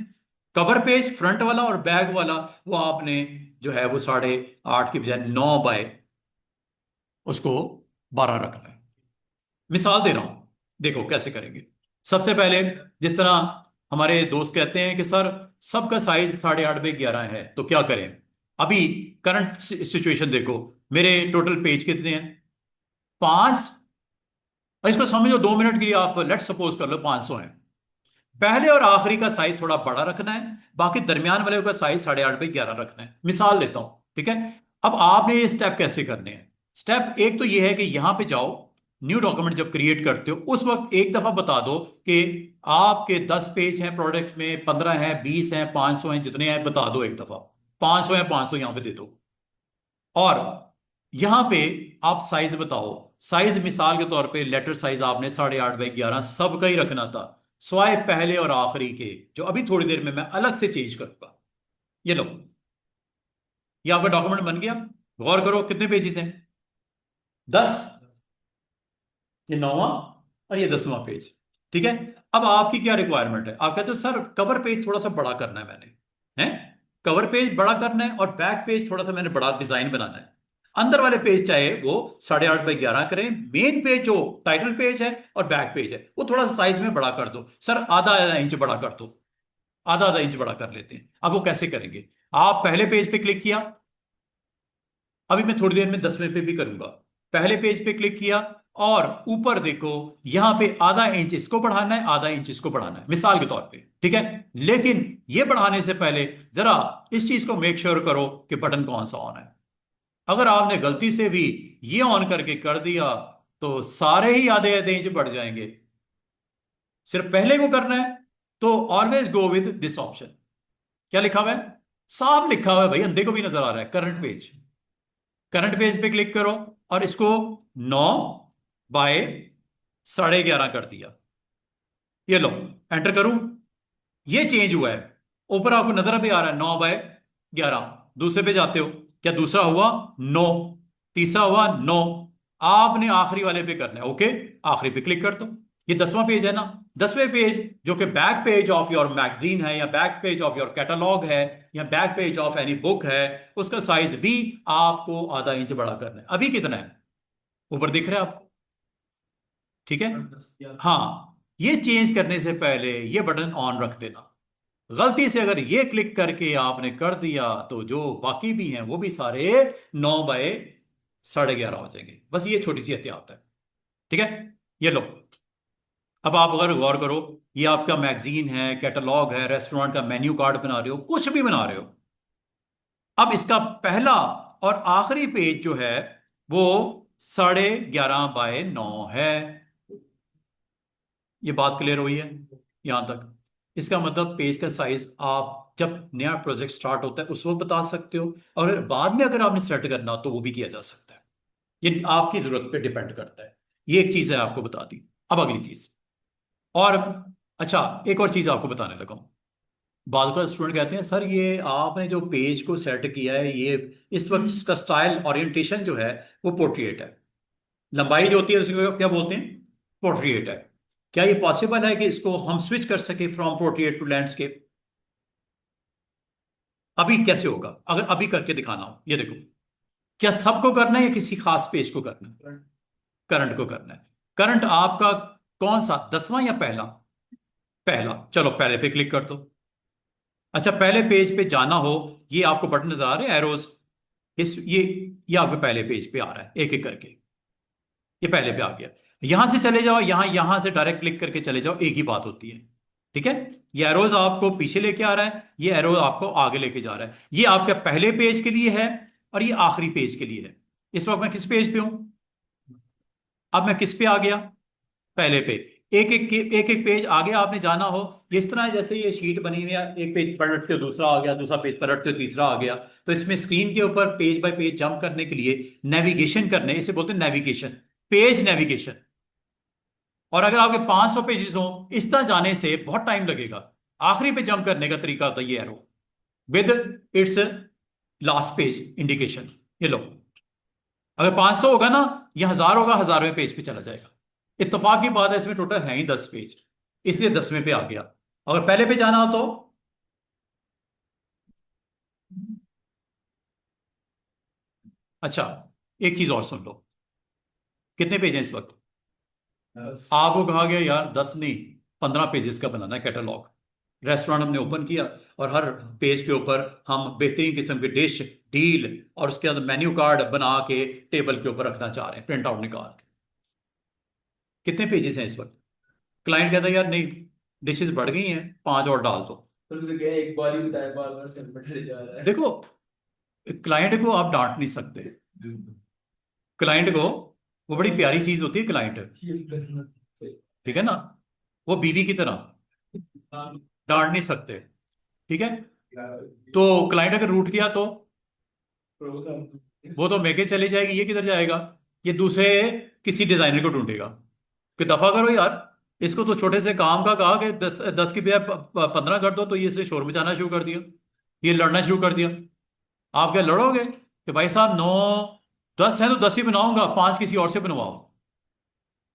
कवर पेज फ्रंट वाला और बैक वाला वो आपने जो है वो 8.5 की बजाय 9 बाय उसको 12 रखना है। मिसाल दे रहा हूं, देखो कैसे करेंगे। सबसे पहले, जिस तरह हमारे दोस्त कहते हैं कि सर सबका साइज 8.5 बाई 11 है तो क्या करें, अभी करंट सिचुएशन देखो, मेरे टोटल पेज कितने हैं, 5। और इसको समझो 2 मिनट के लिए, आप लेट सपोज कर लो 500 है। पहले और आखिरी का साइज थोड़ा बड़ा रखना है, बाकी दरमियान वाले का साइज 8.5 बाई 11 रखना है, मिसाल लेता हूं, ठीक है। अब आपने ये स्टेप कैसे करने हैं, स्टेप एक तो ये है कि यहां पे जाओ, न्यू डॉक्यूमेंट जब क्रिएट करते हो उस वक्त एक दफा बता दो कि आपके 10 पेज हैं प्रोडक्ट में, 15 हैं, 20 हैं, 500 हैं, जितने हैं बता दो एक दफा, 500 है 500 यहां पे दे दो। और यहां पे आप साइज बताओ, साइज मिसाल के तौर पे लेटर साइज आपने 8.5 बाई 11 सबका ही रखना था, स्वाय पहले और आखिरी के, जो अभी थोड़ी देर में मैं अलग से चेंज करूंगा। ये लो, ये आपका डॉक्यूमेंट बन गया। गौर करो कितने पेजेस हैं, 10, ये 9वां और ये 10वां पेज। ठीक है। अब आपकी क्या रिक्वायरमेंट है, आप कहते हो सर कवर पेज थोड़ा सा बड़ा करना है मैंने, हैं, कवर पेज बड़ा करना है और बैक पेज थोड़ा सा मैंने बड़ा डिजाइन बनाना है। अंदर वाले पेज चाहे वो 8.5 बाई 11 करें, मेन पेज जो टाइटल पेज है और बैक पेज है वो थोड़ा सा साइज में बड़ा कर दो, सर आधा आधा इंच बड़ा कर दो, आधा आधा इंच बड़ा कर लेते हैं। अब वो कैसे करेंगे, आप पहले पेज पे क्लिक किया, अभी मैं थोड़ी देर में 10वें पे भी करूंगा, पहले पेज पे क्लिक किया और ऊपर देखो, यहां पे आधा इंच इसको बढ़ाना है, आधा इंच इसको बढ़ाना है, मिसाल के तौर पे, ठीक है। लेकिन ये बढ़ाने से पहले जरा इस चीज को मेक श्योर करो कि बटन कौन सा ऑन है। अगर आपने गलती से भी ये ऑन करके कर दिया तो सारे ही आधे आधे इंच बढ़ जाएंगे। सिर्फ पहले को करना है, तो always go with this option. क्या लिखा हुआ है, साफ लिखा हुआ है भाई, अंधे को भी नजर आ रहा है, करंट पेज। करंट पेज पे क्लिक करो और इसको 9 बाय 11.5 कर दिया। ये लो, एंटर करूं, ये चेंज हुआ है। ऊपर आपको नजर भी आ रहा है 9/11। दूसरे पे जाते हो, क्या दूसरा हुआ? 9। तीसरा हुआ 9। आपने आखिरी वाले पे करना है, ओके। आखिरी पे क्लिक कर दो। ये 10वां पेज है ना। 10वें पेज जो कि back page of your magazine है, या back page of your catalogue है, या back page of any book है, उसका साइज भी आपको आधा इंच बड़ा करना है। अभी कितना है ऊपर दिख रहा है आपको? ठीक है। हाँ, ये चेंज करने से पहले ये बटन ऑन रख देना। गलती से अगर ये क्लिक करके आपने कर दिया तो जो बाकी भी हैं वो भी सारे 9/11.5 हो जाएंगे। बस ये छोटी सी एहतियात है, ठीक है। ये लो, अब आप अगर गौर करो, ये आपका मैगजीन है, कैटलॉग है, रेस्टोरेंट का मेन्यू कार्ड बना रहे हो, कुछ भी बना रहे हो। अब इसका पहला और आखिरी पेज जो है वो 11.5/9 है। ये बात क्लियर हुई है यहां तक? इसका मतलब पेज का साइज आप जब नया प्रोजेक्ट स्टार्ट होता है उस वक्त बता सकते हो, और बाद में अगर आपने सेट करना हो तो वो भी किया जा सकता है। ये आपकी जरूरत पे डिपेंड करता है। ये एक चीज है, आपको बता दी। अब अगली चीज, और अच्छा, एक और चीज आपको बताने लगा हूं। बाद का स्टूडेंट कहते हैं सर ये आपने जो पेज को सेट किया है, ये इस वक्त इसका स्टाइल ओरिएंटेशन जो है वो पोर्ट्रेट है। लंबाई जो होती है उसको क्या बोलते हैं? पोर्ट्रेट है। क्या ये पॉसिबल है कि इसको हम स्विच कर सके फ्रॉम पोर्ट्रेट टू लैंडस्केप? अभी कैसे होगा अगर अभी करके दिखाना हो? ये देखो, क्या सबको करना है या किसी खास पेज को करना है? करंट को करना है। करंट आपका कौन सा, 10वां या पहला? पहला। चलो पहले पे क्लिक कर दो। अच्छा, पहले पेज पे जाना हो, ये आपको बटन नजर आ रहे हैं एरोज? ये आपके पहले पेज पे आ रहा है एक एक करके। ये पहले पे आ गया। यहां से चले जाओ, यहां यहां से डायरेक्ट क्लिक करके चले जाओ, एक ही बात होती है। ठीक है। ये एरोज आपको पीछे लेके आ रहा है, ये एरो आपको आगे लेके जा रहा है। ये आपके पहले पेज के लिए है और ये आखिरी पेज के लिए है। इस वक्त मैं किस पेज पे हूं? अब मैं किस पे आ गया? पहले पे। एक एक पेज आगे आपने जाना हो, ये इस तरह है जैसे ये शीट बनी हुई है, एक पेज पलटते हो दूसरा आ गया, दूसरा पेज पलटते हो तीसरा आ गया। तो इसमें स्क्रीन के ऊपर पेज बाय पेज जंप करने के लिए नेविगेशन करने, इसे बोलते हैं नेविगेशन, पेज नेविगेशन। और अगर आपके 500 पेजेस हो, इस तरह जाने से बहुत टाइम लगेगा। आखिरी पे जंप करने का तरीका होता है ये arrow with its last page indication. ये लो, अगर 500 होगा ना, ये 1000 होगा, 1000वें पेज पे चला जाएगा। इत्तेफाक की बात है, इसमें टोटल है ही 10 पेज, इसलिए 10वें पे आ गया। अगर पहले पे जाना हो तो अच्छा, एक चीज और सुन लो। कितने पेज हैं इस वक्त? आपको कहा गया यार 10 नहीं, 15 पेजेस का बनाना है कैटलॉग। रेस्टोरेंट हमने ओपन किया और हर पेज के ऊपर हम बेहतरीन किस्म के डिश, डील और उसके अंदर मेन्यू कार्ड बना के टेबल के ऊपर रखना चाह रहे हैं, प्रिंट आउट निकाल के। कितने पेजेस हैं इस वक्त? क्लाइंट कहता है यार नहीं, डिशेस बढ़ गई हैं, 5 और डाल दो। तो मुझे क्या है, एक बार ही बताया, बार बार सिर बैठे जा रहा है। देखो, क्लाइंट को आप डांट नहीं सकते। क्लाइंट को, वो बड़ी प्यारी चीज होती है क्लाइंट, ठीक है ना। वो बीवी की तरह डांट नहीं सकते, ठीक है। तो क्लाइंट अगर रूठ गया तो वो तो मेके चली जाएगी, ये किधर जाएगा? ये दूसरे किसी डिजाइनर को ढूंढेगा कि दफा करो यार, इसको तो छोटे से काम का कहा कि 10 की बजाय 15 कर दो, तो ये इसे शोर मचाना शुरू कर दिया, ये लड़ना शुरू कर दिया। आप क्या लड़ोगे कि भाई साहब 9 10 है तो 10 ही बनाऊंगा, 5 किसी और से बनवाओ?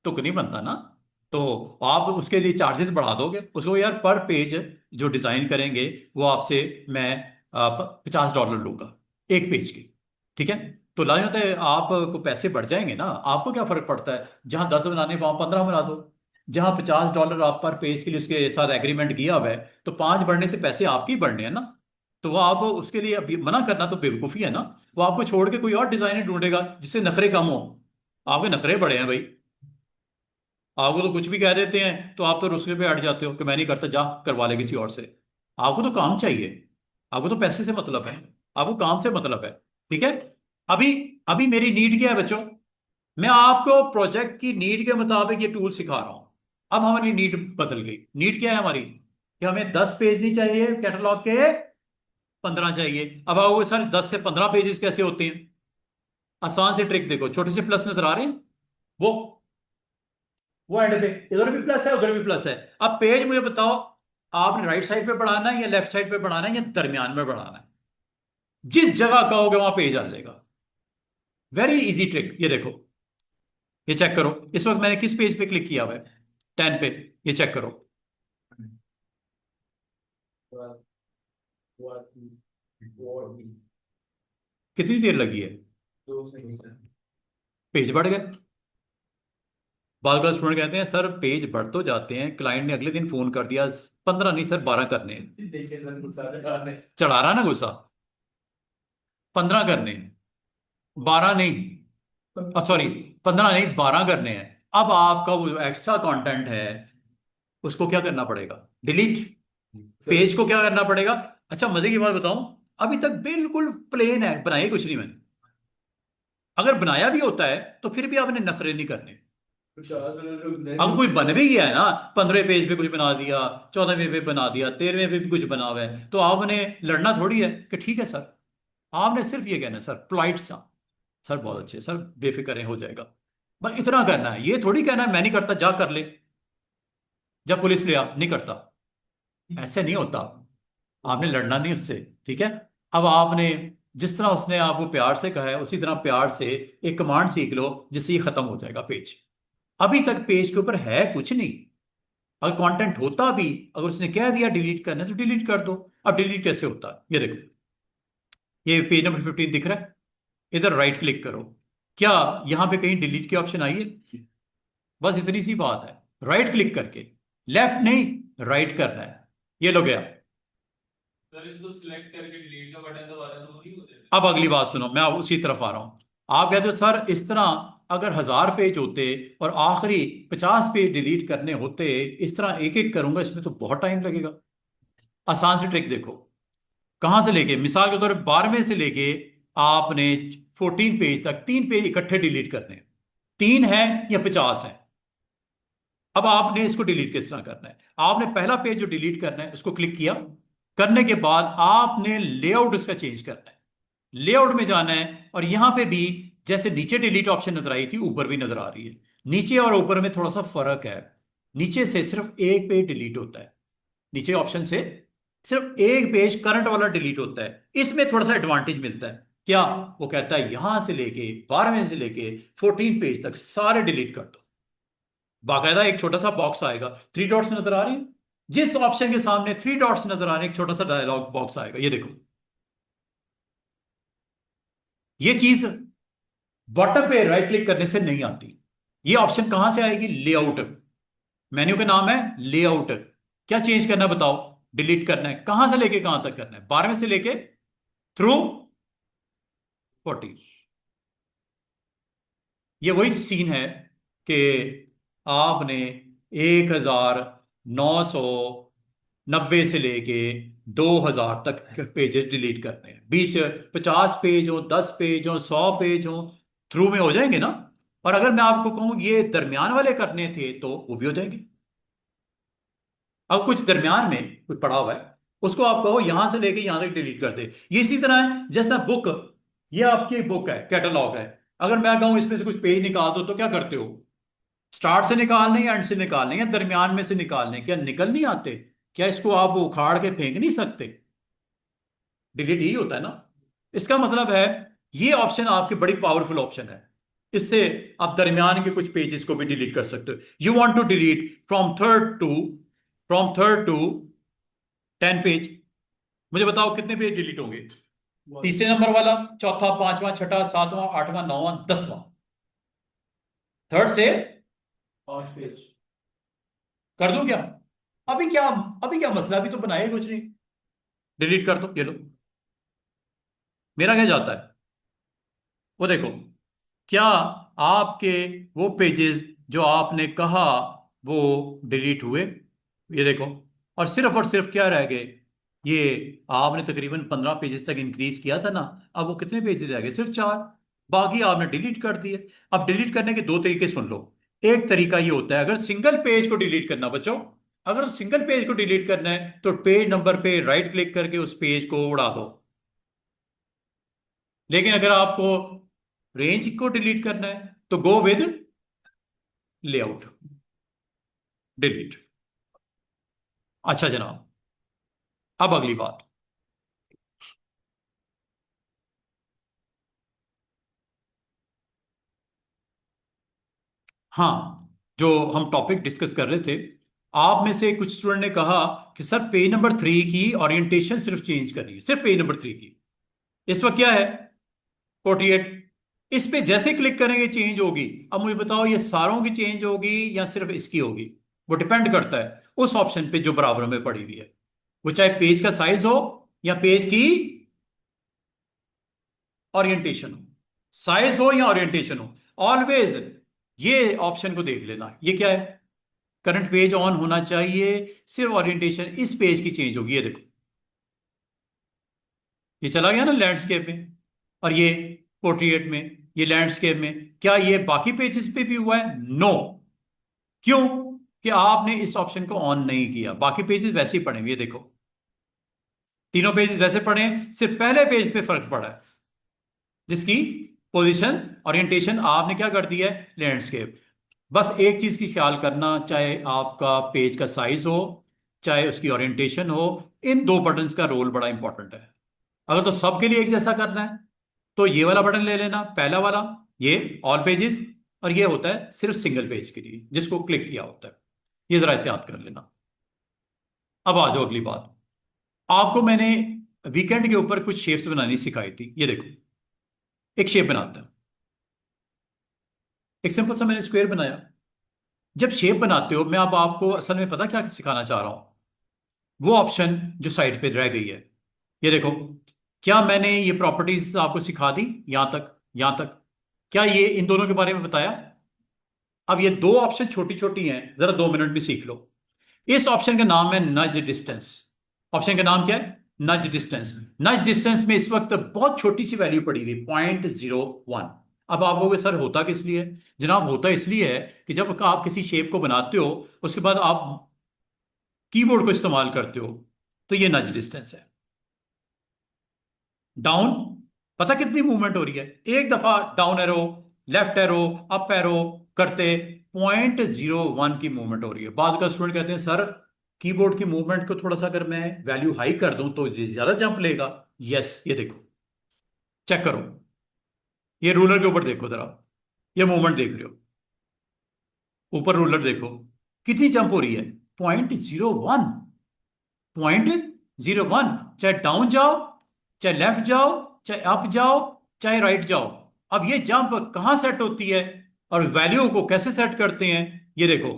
तो नहीं बनता ना। तो आप उसके लिए चार्जेस बढ़ा दोगे उसको, यार पर पेज जो डिजाइन करेंगे वो आपसे मैं $50 लूंगा एक पेज की, ठीक है। तो लाजमत होता है आपको पैसे बढ़ जाएंगे ना। आपको क्या फर्क पड़ता है, जहां 10 बनाने वहां 15 बना दो। जहां $50 आप पर पेज के लिए उसके साथ एग्रीमेंट किया हुआ है, तो 5 बढ़ने से पैसे आपके ही बढ़ने हैं ना। तो वो आप उसके लिए अभी मना करना तो बेवकूफ़ी है ना। वो आपको छोड़ के कोई और डिजाइनर ढूंढेगा जिससे नखरे कम हो। आपके नखरे बड़े हैं भाई, आपको तो कुछ भी कह देते हैं तो आप तो रुस्से पे अड़ जाते हो कि मैं नहीं करता, जा करवा ले किसी और से। आपको तो काम चाहिए, आपको तो पैसे से मतलब है, आपको काम से मतलब है, ठीक है। अभी अभी मेरी नीड क्या है बच्चों? मैं आपको प्रोजेक्ट की नीड के मुताबिक ये टूल सिखा रहा हूं। अब हमारी नीड बदल गई। नीड क्या है हमारी? कि हमें 10 पेज नहीं चाहिए कैटलॉग के, 15 चाहिए। अब आओगे सर 10 से 15 पेजेस कैसे होते हैं? आसान से ट्रिक देखो, छोटे से प्लस नजर आ रहे हैं वो, वो एंड पे इधर भी प्लस है उधर भी प्लस है। अब पेज मुझे बताओ, आपने राइट साइड पे बढ़ाना है या लेफ्ट साइड पे बढ़ाना है या दरमियान में बढ़ाना है? जिस जगह कहोगे वहां पेज आ जाएगा। वेरी इजी ट्रिक, ये देखो, ये चेक करो, इस वक्त मैंने किस पेज पे क्लिक किया हुआ है? 10 पे। ये चेक करो, कितनी देर लगी है? पेज बढ़ गए। बार बार स्टूडेंट कहते हैं सर पेज बढ़ तो जाते हैं, क्लाइंट ने अगले दिन फोन कर दिया 15 नहीं सर 12 करने हैं। देखिए सर गुस्सा है। चढ़ा रहा ना गुस्सा, 15 करने हैं, 12 नहीं, सॉरी 15 नहीं 12 करने हैं। अब आपका वो एक्स्ट्रा कंटेंट है उसको क्या करना पड़ेगा? डिलीट। पेज को क्या करना पड़ेगा? अच्छा मजे की बात बताऊं, अभी तक बिल्कुल प्लेन है, बनाया कुछ नहीं मैंने। अगर बनाया भी होता है तो फिर भी आपने नखरे नहीं करने। अब कोई बन भी गया है ना, 15 पेज पे कुछ बना दिया, 14वें पे बना दिया, 13वें पे भी कुछ बना हुआ है, तो आपने लड़ना थोड़ी है कि ठीक है सर। आपने सिर्फ ये कहना है सर पोलाइट सा, सर बहुत अच्छे सर बेफिक्र हो जाएगा, बस इतना करना है। ये थोड़ी कहना है मैं नहीं करता जा कर ले, जब पुलिस ले आ, नहीं करता, ऐसे नहीं होता। आपने लड़ना नहीं उससे, ठीक है। अब आपने जिस तरह उसने आपको प्यार से कहा है उसी तरह प्यार से एक कमांड सीख लो जिससे ये खत्म हो जाएगा पेज। अभी तक पेज के ऊपर है कुछ नहीं। अगर कंटेंट होता भी, अगर उसने कह दिया डिलीट करना है तो डिलीट कर दो। अब डिलीट कैसे होता है ये देखो, ये पेज नंबर 15 दिख रहा है, इधर राइट क्लिक करो। क्या यहां पे कहीं डिलीट की ऑप्शन आई है? बस इतनी सी बात है, राइट क्लिक करके, लेफ्ट नहीं राइट करना है। ये लो गया। सर इसको सिलेक्ट करके डिलीट का बटन दबा दें तो वो नहीं हो जाएगा? अब अगली बात सुनो, मैं उसी तरफ आ रहा हूं। आप कहते हो सर इस तरह अगर 1000 पेज होते और आखिरी 50 पेज डिलीट करने होते, इस तरह एक एक करूंगा इसमें तो बहुत टाइम लगेगा। आसान सी ट्रिक देखो, कहां से लेके मिसाल के तौर पर 12वें से लेके आपने 14 पेज तक 3 पेज इकट्ठे डिलीट करने हैं। 3 है या 50 है? अब आपने इसको डिलीट किस तरह करना है? आपने पहला पेज जो डिलीट करना है उसको क्लिक किया, करने के बाद आपने लेआउट इसका चेंज करना है। लेआउट में जाना है और यहां पे भी जैसे नीचे डिलीट ऑप्शन नजर आई थी ऊपर भी नजर आ रही है। नीचे और ऊपर में थोड़ा सा फर्क है। नीचे से सिर्फ एक पेज डिलीट होता है, नीचे ऑप्शन से सिर्फ एक पेज करंट वाला डिलीट होता है। इसमें थोड़ा सा एडवांटेज मिलता है। क्या? वो कहता है यहां से लेके 12वें से लेके 14 पेज तक सारे डिलीट कर दो। बाकायदा एक छोटा सा बॉक्स आएगा, 3 डॉट्स नजर आ रही है, जिस ऑप्शन के सामने 3 डॉट्स नजर आ रहे हैं एक छोटा सा डायलॉग बॉक्स आएगा, ये देखो। ये चीज बॉटम पे राइट क्लिक करने से नहीं आती। ये ऑप्शन कहां से आएगी? लेआउट। मेन्यू का नाम है लेआउट। क्या चेंज करना है बताओ? डिलीट करना है, कहां से लेके कहां तक करना है? 12वें से लेके थ्रू 40। ये वही सीन है कि आपने 1990 से लेके 2000 तक पेजेस डिलीट करने हैं। 50 पेज हो, 10 पेज हो, 100 पेज हो, थ्रू में हो जाएंगे ना। और अगर मैं आपको कहूं ये दरमियान वाले करने थे तो वो भी हो जाएंगे। अब कुछ दरमियान में कुछ पड़ा हुआ है, उसको आप कहो यहां से लेके यहां तक डिलीट कर दे। ये इसी तरह है जैसा बुक, ये आपकी बुक है, कैटलॉग है। अगर मैं कहूं इसमें से कुछ पेज निकाल दो तो क्या करते हो? स्टार्ट से निकालने या एंड से निकालने या दरमियान में से निकालने? क्या निकल नहीं आते? क्या इसको आप उखाड़ के फेंक नहीं सकते? डिलीट ही होता है ना। इसका मतलब है ये ऑप्शन आपकी बड़ी पावरफुल ऑप्शन है। इससे आप दरमियान के कुछ पेजेस को भी डिलीट कर सकते हो। You want to delete from third to 10 page. मुझे बताओ कितने पेज डिलीट होंगे? तीसरे नंबर वाला, चौथा, पांचवा, छठा, सातवां, आठवां, नौवां, 10वां। थर्ड से 8 पेज। कर दूं क्या? अभी क्या, अभी क्या मसला, अभी तो बनाए कुछ नहीं, डिलीट कर दो, ये लो। मेरा क्या जाता है वो देखो। क्या आपके वो पेजेस जो आपने कहा वो डिलीट हुए? ये देखो। और सिर्फ क्या रह गए? ये आपने तकरीबन 15 पेजेस तक इंक्रीज किया था ना, अब वो कितने पेजेस रह गए? सिर्फ 4। बाकी आपने डिलीट कर दिए। अब डिलीट करने के दो तरीके सुन लो। एक तरीका ये होता है अगर सिंगल पेज को डिलीट करना बच्चों, अगर सिंगल पेज को डिलीट करना है तो पेज नंबर पे राइट क्लिक करके उस पेज को उड़ा दो। लेकिन अगर आपको रेंज को डिलीट करना है तो गो विद लेआउट। डिलीट। अच्छा जनाब, अब अगली बात, हाँ, जो हम टॉपिक डिस्कस कर रहे थे, आप में से कुछ स्टूडेंट ने कहा कि सर पेज नंबर 3 की ओरिएंटेशन सिर्फ चेंज करनी है, सिर्फ पेज नंबर 3 की। इस वक्त क्या है, 48। इस पे जैसे क्लिक करेंगे चेंज होगी। अब मुझे बताओ ये सारों की चेंज होगी या सिर्फ इसकी होगी? वो डिपेंड करता है उस ऑप्शन पे जो बराबर में पड़ी हुई है, वो चाहे पेज का साइज हो या पेज की ओरिएंटेशन हो। साइज हो या ओरिएंटेशन हो, ऑलवेज ये ऑप्शन को देख लेना। ये क्या है, करंट पेज ऑन होना चाहिए, सिर्फ ओरिएंटेशन इस पेज की चेंज होगी। ये देखो, ये चला गया ना लैंडस्केप में, और ये पोर्ट्रेट में, ये लैंडस्केप में। क्या ये बाकी पेजेस पे भी हुआ है? नो। क्यों? कि आपने इस ऑप्शन को ऑन नहीं किया। बाकी पेजेस वैसे ही पड़े हुए, ये देखो, तीनों पेजेस वैसे पड़े हैं, सिर्फ पहले पेज पे फर्क पड़ा है, जिसकी पोजीशन ओरिएंटेशन आपने क्या कर दी है, लैंडस्केप। बस एक चीज की ख्याल करना, चाहे आपका पेज का साइज हो, चाहे उसकी ओरिएंटेशन हो, इन दो बटन्स का रोल बड़ा इंपॉर्टेंट है। अगर तो सबके लिए एक जैसा करना है तो ये वाला बटन ले लेना, पहला वाला, ये ऑल पेजेस। और ये होता है सिर्फ सिंगल पेज के लिए, जिसको क्लिक किया होता है। ये जरा एहतियात कर लेना। अब आ जाओ अगली बात। आपको मैंने वीकेंड के ऊपर कुछ शेप्स बनानी सिखाई थी। ये देखो, एक शेप बनाता है, एक सिंपल सा मैंने स्क्वायर बनाया। जब शेप बनाते हो, मैं अब आपको असल में पता क्या सिखाना चाह रहा हूं, वो ऑप्शन जो साइड पे रह गई है। ये देखो, क्या मैंने ये प्रॉपर्टीज आपको सिखा दी यहां तक, यहां तक? क्या ये इन दोनों के बारे में बताया? अब ये दो ऑप्शन छोटी छोटी हैं, जरा 2 मिनट में सीख लो। इस ऑप्शन का नाम है नज डिस्टेंस। ऑप्शन का नाम क्या है? नज डिस्टेंस। नज डिस्टेंस में इस वक्त बहुत छोटी सी वैल्यू पड़ी हुई, 0.01। अब आप कहोगे सर होता किस लिए है? जनाब होता इसलिए है कि जब आप किसी शेप को बनाते हो, उसके बाद आप कीबोर्ड को इस्तेमाल करते हो, तो ये नज डिस्टेंस है। डाउन, पता कितनी मूवमेंट हो रही है? एक दफा down arrow, left arrow, up arrow करते 0.01 की मूवमेंट हो रही है। बाद का स्टूडेंट कहते हैं सर कीबोर्ड की मूवमेंट को थोड़ा सा अगर मैं वैल्यू हाई कर दूं तो ज्यादा जंप लेगा। यस, ये देखो, चेक करो, ये रूलर के ऊपर देखो जरा, ये मूवमेंट देख रहे हो, ऊपर रूलर देखो, कितनी जंप हो रही है? 0.01। 0.01। चाहे डाउन जाओ, चाहे लेफ्ट जाओ, चाहे अप जाओ, चाहे राइट जाओ। अब ये जंप कहां सेट होती है और वैल्यू को कैसे सेट करते हैं, ये देखो।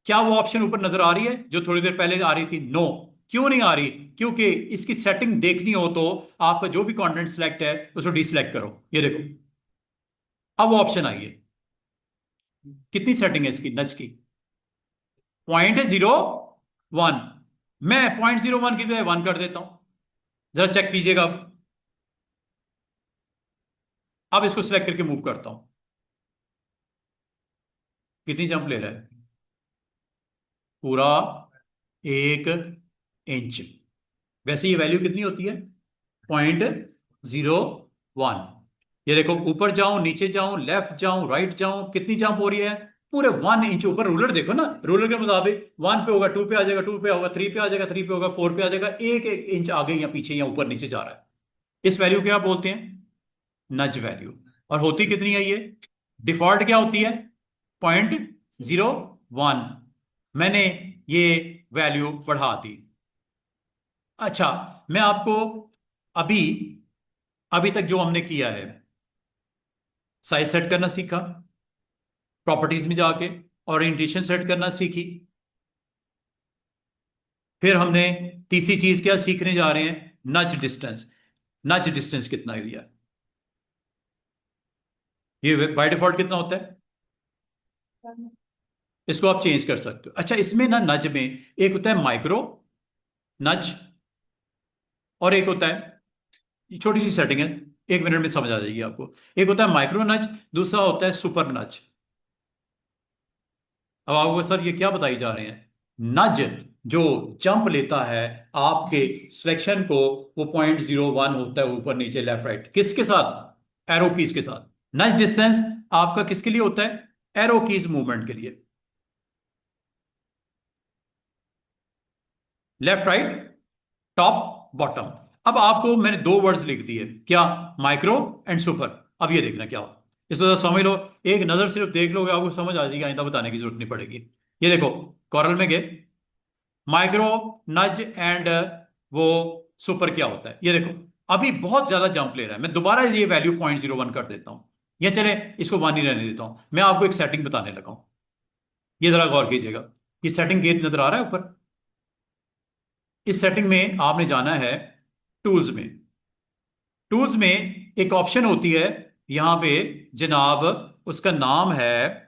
क्या वो ऑप्शन ऊपर नजर आ रही है जो थोड़ी देर पहले आ रही थी? नो। क्यों नहीं आ रही? क्योंकि इसकी सेटिंग देखनी हो तो आपका जो भी कंटेंट सिलेक्ट है उसको डिसलेक्ट करो। ये देखो, अब वो ऑप्शन आई है। कितनी सेटिंग है इसकी नच की? 0.01। मैं 0.01 की बजाय 1 कर देता हूं, जरा चेक कीजिएगा। अब इसको सिलेक्ट करके मूव करता हूं, कितनी जंप ले रहा है? पूरा 1 इंच। वैसे ये वैल्यू कितनी होती है? 0.01। ये देखो, ऊपर जाऊं, नीचे जाऊं, लेफ्ट जाऊं, राइट जाऊं, कितनी जंप हो रही है? पूरे 1 इंच ऊपर। रूलर देखो ना, रूलर के मुताबिक 1 पे होगा, 2 पे आ जाएगा, 2 पे होगा, 3 पे आ जाएगा, 3 पे होगा, 4 पे आ जाएगा। एक एक इंच आगे या पीछे या ऊपर नीचे जा रहा है। इस वैल्यू क्या बोलते हैं? नज वैल्यू। और होती कितनी है ये? डिफॉल्ट क्या होती है? 0.01। मैंने ये वैल्यू बढ़ा दी। अच्छा, मैं आपको अभी अभी तक जो हमने किया है, साइज सेट करना सीखा, प्रॉपर्टीज में जाके ओरिएंटेशन सेट करना सीखी, फिर हमने तीसरी चीज क्या सीखने जा रहे हैं? नज डिस्टेंस। नज डिस्टेंस कितना एरिया, ये बाय डिफॉल्ट कितना होता है? इसको आप चेंज कर सकते हो। अच्छा, इसमें ना नज में एक होता है माइक्रो नज, और एक होता है, ये छोटी सी सेटिंग है, 1 मिनट में समझ आ जाएगी आपको। एक होता है माइक्रो नज, दूसरा होता है सुपर नज। अब आपको सर ये क्या बताई जा रहे हैं? नज जो जंप लेता है आपके सिलेक्शन को, वो 0.01 होता है, ऊपर नीचे लेफ्ट राइट, किसके साथ? एरो कीज के साथ। नज डिस्टेंस आपका किसके लिए होता है? एरो कीज मूवमेंट के लिए। Left right, top bottom. अब आपको मैंने दो वर्ड्स लिख दिए, क्या? Micro and super. अब ये देखना क्या हो, इसको जरा समझ लो, एक नजर सिर्फ देख लोगे आपको समझ आ जाएगी, आइंदा बताने की जरूरत नहीं पड़ेगी। ये देखो, कॉरल में गए, माइक्रो, नज एंड वो सुपर क्या होता है, ये देखो। अभी बहुत ज्यादा जंप ले रहा है, मैं दोबारा ये वैल्यू 0.01 कर देता हूं, या चले इसको 1 ही रहने देता हूं। मैं आपको एक सेटिंग बताने लगा हूं, ये जरा गौर कीजिएगा। ये सेटिंग गेट नजर आ रहा है ऊपर? इस सेटिंग में आपने जाना है टूल्स में। टूल्स में एक ऑप्शन होती है यहां पे जनाब, उसका नाम है,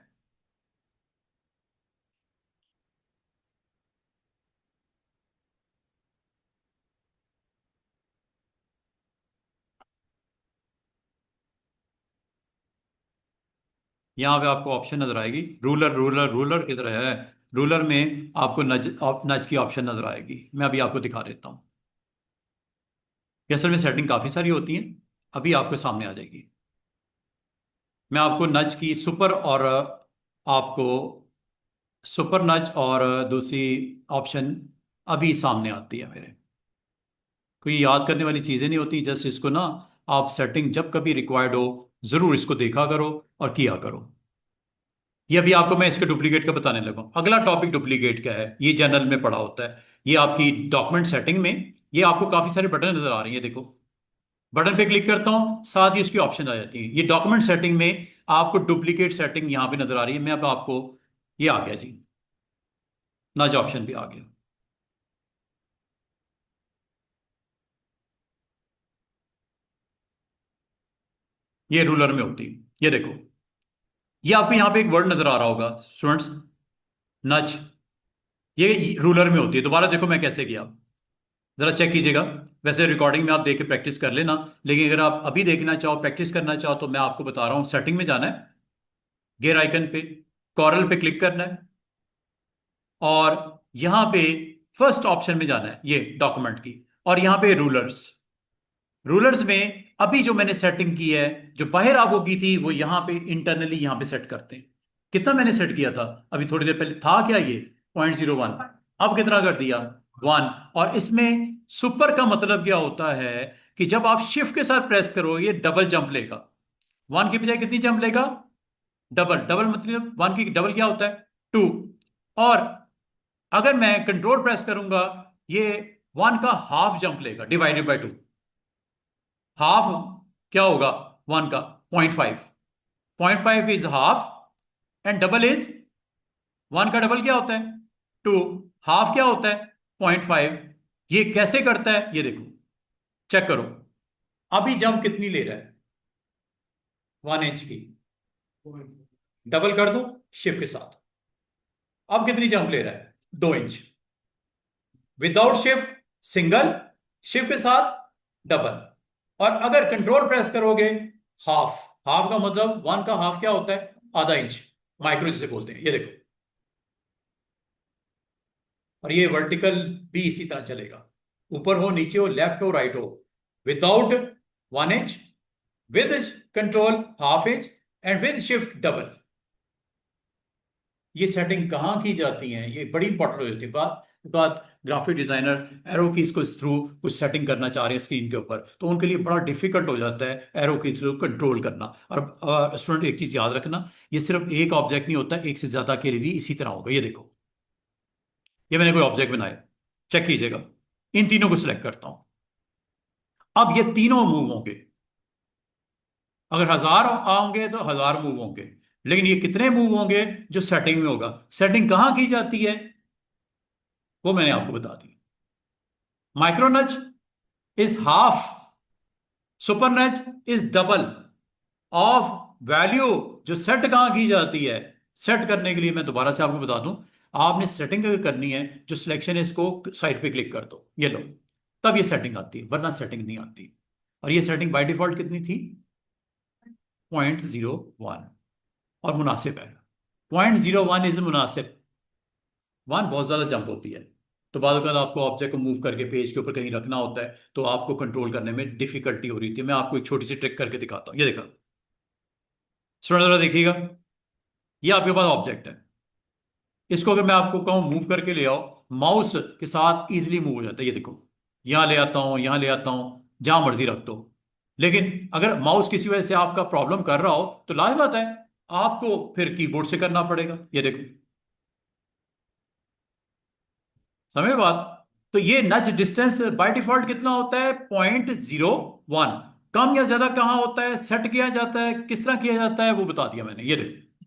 यहां पे आपको ऑप्शन नजर आएगी, रूलर। रूलर रूलर किधर है? रूलर में आपको नज नज की ऑप्शन नजर आएगी, मैं अभी आपको दिखा देता हूं। ये असल में सेटिंग काफी सारी होती है, अभी आपके सामने आ जाएगी। मैं आपको नज की सुपर और आपको सुपर नज और दूसरी ऑप्शन अभी सामने आती है मेरे। कोई याद करने वाली चीजें नहीं होती, जस्ट इसको ना आप सेटिंग जब कभी रिक्वायर्ड हो जरूर इसको देखा करो और किया करो। ये अभी आपको मैं इसके डुप्लीकेट का बताने लगा हूं। अगला टॉपिक डुप्लीकेट का है, ये जनरल में पड़ा होता है। ये आपकी डॉक्यूमेंट सेटिंग में, ये आपको काफी सारे बटन नजर आ रही है, देखो। बटन पे क्लिक करता हूं, साथ ही उसकी ऑप्शन आ जाती है। ये डॉक्यूमेंट सेटिंग में आपको डुप्लीकेट सेटिंग यहां पे नजर आ रही है। मैं अब आपको, ये आ गया जी, नज ऑप्शन भी आ गया। ये रूलर में होती है, ये देखो। ये आपको यहां पे एक वर्ड नजर आ रहा होगा स्टूडेंट्स, नज। ये रूलर में होती है। दोबारा देखो मैं कैसे किया, जरा चेक कीजिएगा। वैसे रिकॉर्डिंग में आप देख के प्रैक्टिस कर लेना, लेकिन अगर आप अभी देखना चाहो, प्रैक्टिस करना चाहो, तो मैं आपको बता रहा हूं, सेटिंग में जाना है, गेयर आइकन पे, कॉरल पे क्लिक करना है, और यहां पे फर्स्ट ऑप्शन में जाना है, ये डॉक्यूमेंट की, और यहां पे रूलर्स। रूलर्स में अभी जो मैंने सेटिंग की है, जो बाहर आपको की थी, वो यहां पे इंटरनली यहां पे सेट करते हैं। कितना मैंने सेट किया था अभी थोड़ी देर पहले, था क्या ये? 0.01। अब कितना कर दिया? 1। और इसमें सुपर का मतलब क्या होता है कि जब आप शिफ्ट के साथ प्रेस करो, ये डबल जंप लेगा। 1 की बजाय कितनी जंप लेगा? डबल। डबल मतलब 1 की डबल क्या होता है? 2। और अगर मैं कंट्रोल प्रेस करूंगा, ये 1 का हाफ जंप लेगा, डिवाइडेड बाय 2। हाफ क्या होगा 1 का? 0.5। 0.5 is half, and double is, 1 का डबल क्या होता है? 2। हाफ क्या होता है? 0.5। ये कैसे करता है ये देखो, चेक करो। अभी जंप कितनी ले रहा है? 1 इंच की। डबल कर दूं शिफ्ट के साथ, अब कितनी जंप ले रहा है? 2 inch. Without shift single, shift के साथ डबल। और अगर कंट्रोल प्रेस करोगे, हाफ। हाफ का मतलब 1 का हाफ क्या होता है? आधा इंच, माइक्रो जिसे बोलते हैं, ये देखो। और ये वर्टिकल भी इसी तरह चलेगा, ऊपर हो, नीचे हो, लेफ्ट हो, राइट हो। Without 1 inch, with control half inch, and with shift double. ये सेटिंग कहाँ की जाती है, ये बड़ी इंपॉर्टेंट हो जाती है। बात बात ग्राफिक डिजाइनर एरो कीज को थ्रू कुछ सेटिंग करना चाह रहे हैं स्क्रीन के ऊपर, तो उनके लिए बड़ा डिफिकल्ट हो जाता है एरो के थ्रू कंट्रोल करना। और स्टूडेंट एक चीज याद रखना, ये सिर्फ एक ऑब्जेक्ट नहीं होता, एक से ज्यादा के लिए भी इसी तरह होगा। ये देखो, ये मैंने कोई ऑब्जेक्ट बनाया, चेक कीजिएगा, इन तीनों को सिलेक्ट करता हूं, अब ये तीनों मूव होंगे। अगर 1000 आएंगे तो 1000 मूव होंगे, लेकिन ये कितने मूव होंगे? जो सेटिंग में होगा। सेटिंग कहां की जाती है वो मैंने आपको बता दी। माइक्रोनज इज हाफ, सुपरनज इज डबल ऑफ वैल्यू। जो सेट कहां की जाती है, सेट करने के लिए मैं दोबारा से आपको बता दूं, आपने सेटिंग अगर करनी है, जो सिलेक्शन है इसको साइड पे क्लिक कर दो, ये लो, तब ये सेटिंग आती है, वरना सेटिंग नहीं आती। और ये सेटिंग बाय डिफॉल्ट कितनी थी? 0.01। और मुनासिब है, 0.01 इज मुनासिब। 1 बहुत ज्यादा जंप होती है, तो बाद अगर आपको ऑब्जेक्ट को मूव करके पेज के ऊपर कहीं रखना होता है, तो आपको कंट्रोल करने में डिफिकल्टी हो रही थी। मैं आपको एक छोटी सी ट्रिक करके दिखाता हूँ, ये देखा, स्टूडेंट जरा देखिएगा। ये आपके पास ऑब्जेक्ट है, इसको अगर मैं आपको कहूँ मूव करके ले आओ, माउस के साथ इजीली मूव हो जाता है। ये देखो, यहां ले आता हूं, यहां ले आता हूं, जहां मर्जी रख दो। लेकिन अगर माउस किसी वजह से आपका प्रॉब्लम कर रहा हो तो लाजिम बात है आपको फिर कीबोर्ड से करना पड़ेगा। ये देखो, समझ बात। तो ये नच डिस्टेंस बाय डिफॉल्ट कितना होता है? 0.01। कम या ज्यादा कहाँ होता है, सेट किया जाता है, किस तरह किया जाता है, वो बता दिया मैंने। ये देखो,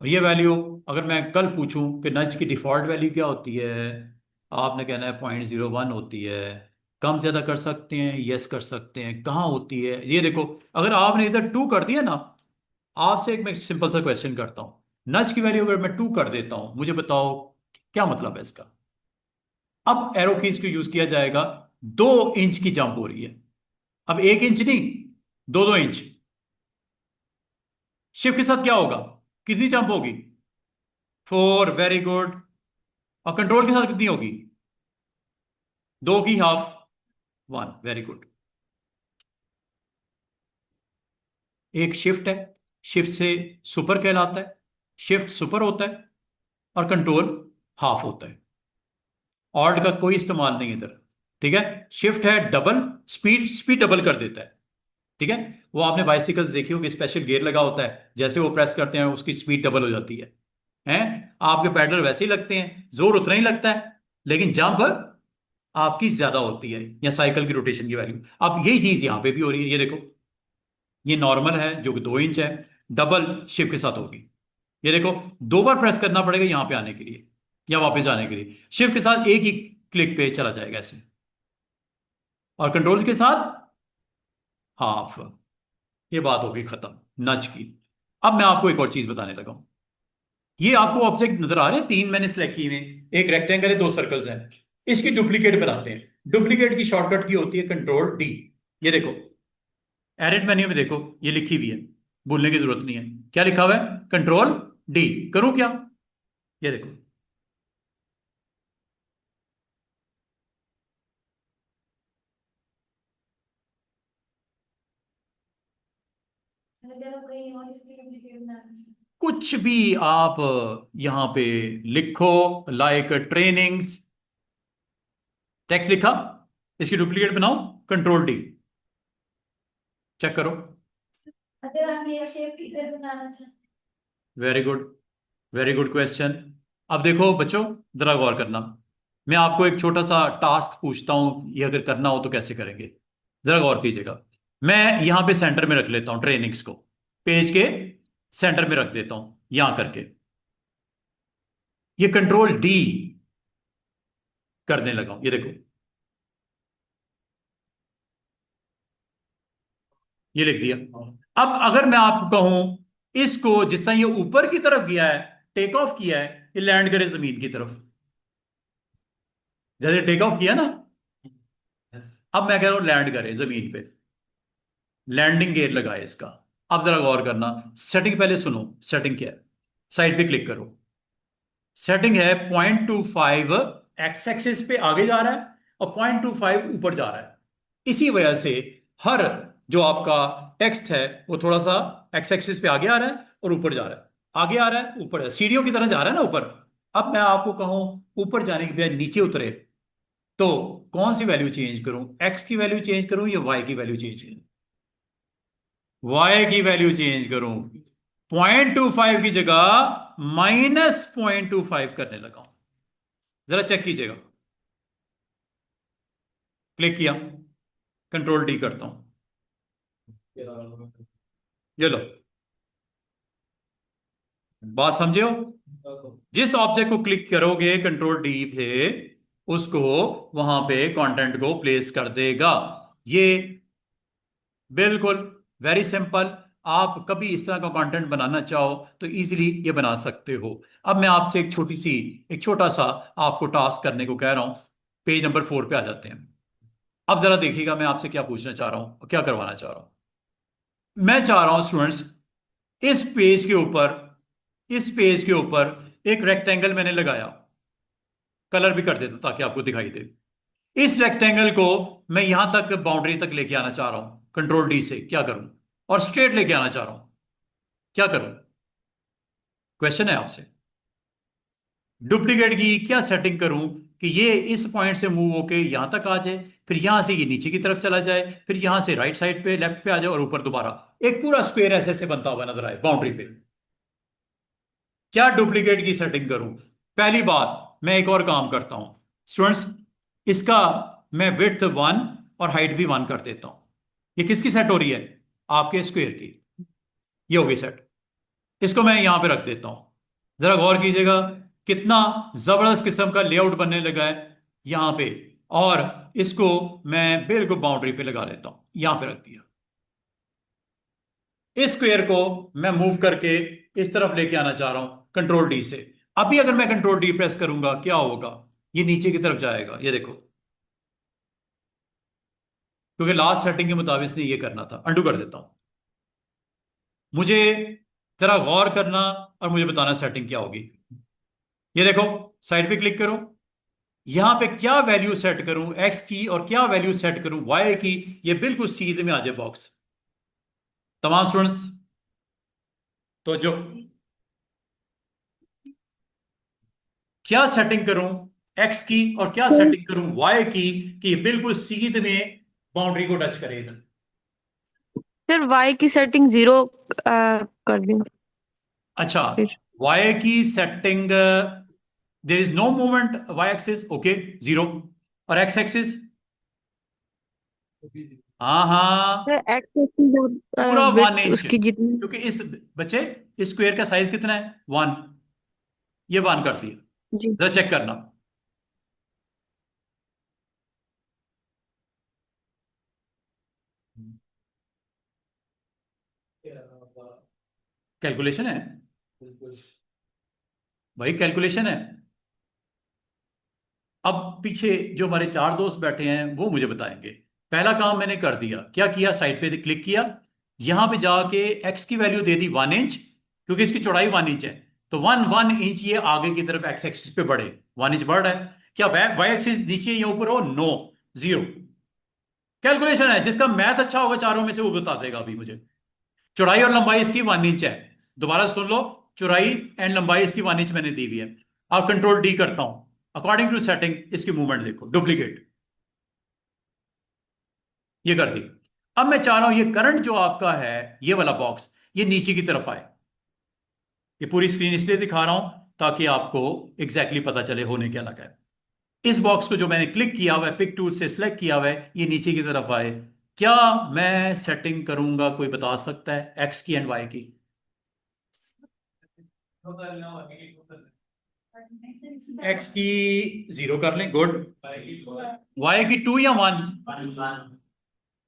और ये वैल्यू अगर मैं कल पूछूं कि नच की डिफॉल्ट वैल्यू क्या होती है, आपने कहना है 0.01 होती है। कम ज्यादा कर सकते हैं, यस कर सकते हैं। कहाँ होती है ये देखो, अगर आपने इधर 2 कर दिया ना, आपसे एक मैं सिंपल सा क्वेश्चन करता हूं। नच की वैल्यू अगर मैं 2 कर देता हूं, मुझे बताओ क्या मतलब है इसका। अब एरो कीज को यूज किया जाएगा। 2 इंच की जंप हो रही है। अब 1 इंच नहीं, 2-2 इंच। शिफ्ट के साथ क्या होगा, कितनी जंप होगी? 4, वेरी गुड। और कंट्रोल के साथ कितनी होगी? 2 की हाफ, 1, वेरी गुड। एक शिफ्ट है, शिफ्ट से सुपर कहलाता है। शिफ्ट सुपर होता है और कंट्रोल हाफ होता है। ऑल्ट का कोई इस्तेमाल नहीं इधर, ठीक है। शिफ्ट है डबल, स्पीड स्पीड डबल कर देता है, ठीक है। वो आपने बाइसिकल्स देखी होगी, स्पेशल गियर लगा होता है, जैसे वो प्रेस करते हैं उसकी स्पीड डबल हो जाती है। हैं, आपके पैडल वैसे ही लगते हैं, जोर उतना ही लगता है, लेकिन जंप आपकी ज्यादा होती है, या साइकिल की रोटेशन की वैल्यू। अब यही चीज यहां पे भी हो रही है। ये देखो, ये नॉर्मल है जो कि 2 इंच है, डबल शिफ्ट के साथ होगी। ये देखो, 2 बार प्रेस करना पड़ेगा यहां पे आने के लिए या वापस जाने के लिए। शिफ्ट के साथ एक ही क्लिक पे चला जाएगा ऐसे, और कंट्रोल के साथ हाफ। ये बात होगी खत्म नच की। अब मैं आपको एक और चीज बताने लगा हूं। ये आपको ऑब्जेक्ट नजर आ रहे हैं, 3 मैंने सिलेक्ट किए हैं, एक रेक्टेंगल है, 2 सर्कल्स हैं। इसकी डुप्लीकेट बनाते हैं। डुप्लीकेट की शॉर्टकट की होती है कंट्रोल D। ये देखो, एडिट मेन्यू में देखो, ये लिखी हुई है, भूलने की जरूरत नहीं है। क्या लिखा हुआ है? Control D। करूं क्या? ये देखो, अगर हम कहीं और इसकी डुप्लीकेट बनाना चाहें। कुछ भी आप यहां पे लिखो, लाइक ट्रेनिंग्स, टेक्स्ट लिखा, इसकी डुप्लीकेट बनाओ, कंट्रोल D, चेक करो। अगर हम ये शेप इधर बनाना चाहें। Very good, very good question. अब देखो बच्चों, जरा गौर करना। मैं आपको एक छोटा सा टास्क पूछता हूं, ये अगर करना हो तो कैसे करेंगे, जरा गौर कीजिएगा। मैं यहां पे सेंटर में रख लेता हूं ट्रेनिंग्स को, पेज के सेंटर में रख देता हूं यहां करके। ये कंट्रोल D करने लगा हूं, ये देखो, ये लिख दिया। अब अगर मैं आपको कहूं इसको, जिस तरह ये ऊपर की तरफ गया है, टेक ऑफ किया है, ये लैंड करे जमीन की तरफ, जैसे टेक ऑफ किया ना, अब मैं कह रहा हूं लैंड करे जमीन पे, लैंडिंग गियर लगाए इसका। अब जरा गौर करना, सेटिंग पहले सुनो, सेटिंग क्या है। साइड पे क्लिक करो, सेटिंग है 0.25, एक्स एक्सिस पे आगे जा रहा है और 0.25 ऊपर जा रहा है। इसी वजह से हर जो आपका टेक्स्ट है वो थोड़ा सा एक्स एक्सिस पे आगे आ रहा है और ऊपर जा रहा है, आगे आ रहा है ऊपर है, सीढ़ियों की तरह जा रहा है ना ऊपर। अब मैं आपको कहूं ऊपर जाने के बजाय नीचे उतरे, तो कौन सी वैल्यू चेंज करूं? एक्स की वैल्यू चेंज करूं या वाई की वैल्यू चेंज करूं? वाई की वैल्यू चेंज करूं, 0.25 की जगह -0.25 करने लगा हूं। जरा चेक कीजिएगा, क्लिक किया, कंट्रोल D करता हूं, ये लो, बात समझे हो? जिस ऑब्जेक्ट को क्लिक करोगे कंट्रोल D पे, उसको वहां पे कंटेंट को प्लेस कर देगा। ये बिल्कुल वेरी सिंपल। आप कभी इस तरह का कंटेंट बनाना चाहो तो इजीली ये बना सकते हो। अब मैं आपसे एक छोटा सा आपको टास्क करने को कह रहा हूं। पेज नंबर 4 पे आ जाते हैं। अब जरा देखिएगा मैं आपसे क्या पूछना चाह रहा हूं, क्या करवाना चाह रहा हूं। मैं चाह रहा हूं स्टूडेंट्स, इस पेज के ऊपर, इस पेज के ऊपर एक रेक्टेंगल मैंने लगाया, कलर भी कर देता ताकि आपको दिखाई दे। इस रेक्टेंगल को मैं यहां तक बाउंड्री तक लेके आना चाह रहा हूं कंट्रोल D से। क्या करूं? और स्ट्रेट लेके आना चाह रहा हूं, क्या करूं? क्वेश्चन है आपसे। डुप्लीकेट की क्या सेटिंग करूं कि ये इस पॉइंट से मूव होके यहां तक आ जाए, फिर यहां से ये नीचे की तरफ चला जाए, फिर यहां से राइट साइड पे लेफ्ट पे आ जाए और ऊपर दोबारा एक पूरा स्क्वायर ऐसे से बनता हुआ नजर आए बाउंड्री पे। क्या डुप्लीकेट की सेटिंग करूं? पहली बात मैं एक और काम करता हूं स्टूडेंट्स, इसका मैं विड्थ 1 और हाइट भी 1 कर देता हूं। ये किसकी सेट हो रही है? आपके स्क्वायर की। ये होगी सेट। इसको मैं यहां पे रख देता हूं। जरा गौर कीजिएगा कितना जबरदस्त किस्म का लेआउट बनने लगा है यहां पे। और इसको मैं बिल्कुल बाउंड्री पे लगा लेता हूं, यहां पे रख दिया। इस स्क्वायर को मैं मूव करके इस तरफ लेके आना चाह रहा हूं कंट्रोल डी से। अभी अगर मैं कंट्रोल डी प्रेस करूंगा क्या होगा? ये नीचे की तरफ जाएगा, ये देखो, क्योंकि लास्ट सेटिंग के मुताबिक इसने ये करना था। अंडू कर देता हूं। मुझे जरा गौर करना और मुझे बताना सेटिंग क्या होगी। ये देखो, साइड पे क्लिक करो, यहां पे क्या वैल्यू सेट करूं एक्स की और क्या वैल्यू सेट करूं वाई की, ये बिल्कुल सीधे में आ जाए बॉक्स। तमाम स्टूडेंट्स तो जो क्या सेटिंग करूं एक्स की और क्या सर सेटिंग करूं वाई की कि ये बिल्कुल सीधे में बाउंड्री को टच करे इधर। सर वाई की सेटिंग 0 कर दूं अच्छा, फिर? वाई की setting, there is no movement Y axis, okay, zero. और एक्स एक्सिस, हाँ हाँ, सर एक्स एक्सिस पूरा और 1 विड्थ इंच, उसकी जितनी। क्योंकि इस बच्चे इस स्क्वायर का साइज कितना है? 1। ये 1 कर दिया। जी जरा चेक करना। कैलकुलेशन है बिल्कुल। भाई, कैलकुलेशन है। अब पीछे जो हमारे 4 दोस्त बैठे हैं वो मुझे बताएंगे। पहला काम मैंने कर दिया, क्या किया? साइड पे क्लिक किया, यहां पे जाके एक्स की वैल्यू दे दी 1 इंच, क्योंकि इसकी चौड़ाई 1 इंच है। तो 1 1 इंच ये आगे की तरफ एक्स एक्सिस पे बढ़े, 1 इंच बढ़ रहा है। क्या वाई एक्सिस नीचे या ऊपर हो? No, zero. कैलकुलेशन है, जिसका मैथ अच्छा होगा चारों में से वो बता देगा अभी मुझे। चौड़ाई और लंबाई इसकी 1 इंच है। दोबारा सुन लो, चौड़ाई एंड लंबाई इसकी 1 इंच मैंने दी हुई है। अब कंट्रोल डी करता हूं, अकॉर्डिंग टू सेटिंग इसकी मूवमेंट देखो, डुप्लीकेट, ये कर दी। अब मैं चाह रहा हूं ये करंट जो आपका है, ये वाला बॉक्स, ये नीचे की तरफ आए। ये पूरी स्क्रीन इसलिए दिखा रहा हूं ताकि आपको एग्जैक्टली पता चले होने क्या लगा है। इस बॉक्स को जो मैंने क्लिक किया हुआ है, पिक टूल से सिलेक्ट किया हुआ है, ये नीचे की तरफ आए। क्या मैं सेटिंग करूंगा, कोई बता सकता है एक्स की एंड वाई की? एक्स की 0 कर लें, गुड। वाई की 2 या 1?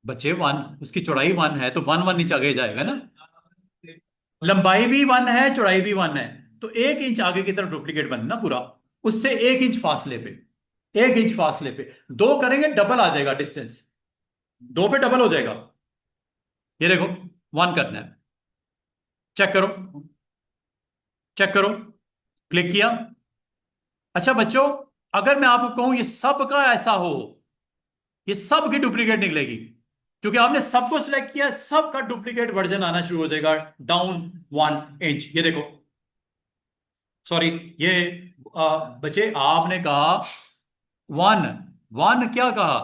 बच्चे 1, उसकी चौड़ाई 1 है तो 1 1 इंच आगे जाएगा ना। लंबाई भी 1 है, चौड़ाई भी 1 है, तो 1 इंच आगे की तरफ डुप्लीकेट बनना पूरा। उससे 1 इंच फासले पे, 1 इंच फासले पे 2 करेंगे, डबल आ जाएगा डिस्टेंस, 2 पे डबल हो जाएगा। ये देखो, 1 करना है। चेक करो, चेक करो, क्लिक किया। अच्छा बच्चों, अगर मैं आपको कहूं ये सब का ऐसा हो, ये सब की डुप्लीकेट निकलेगी, क्योंकि आपने सबको सिलेक्ट किया, सब का डुप्लीकेट वर्जन आना शुरू हो जाएगा डाउन 1 इंच। ये देखो, सॉरी, ये बच्चे आपने कहा 1, 1 क्या कहा?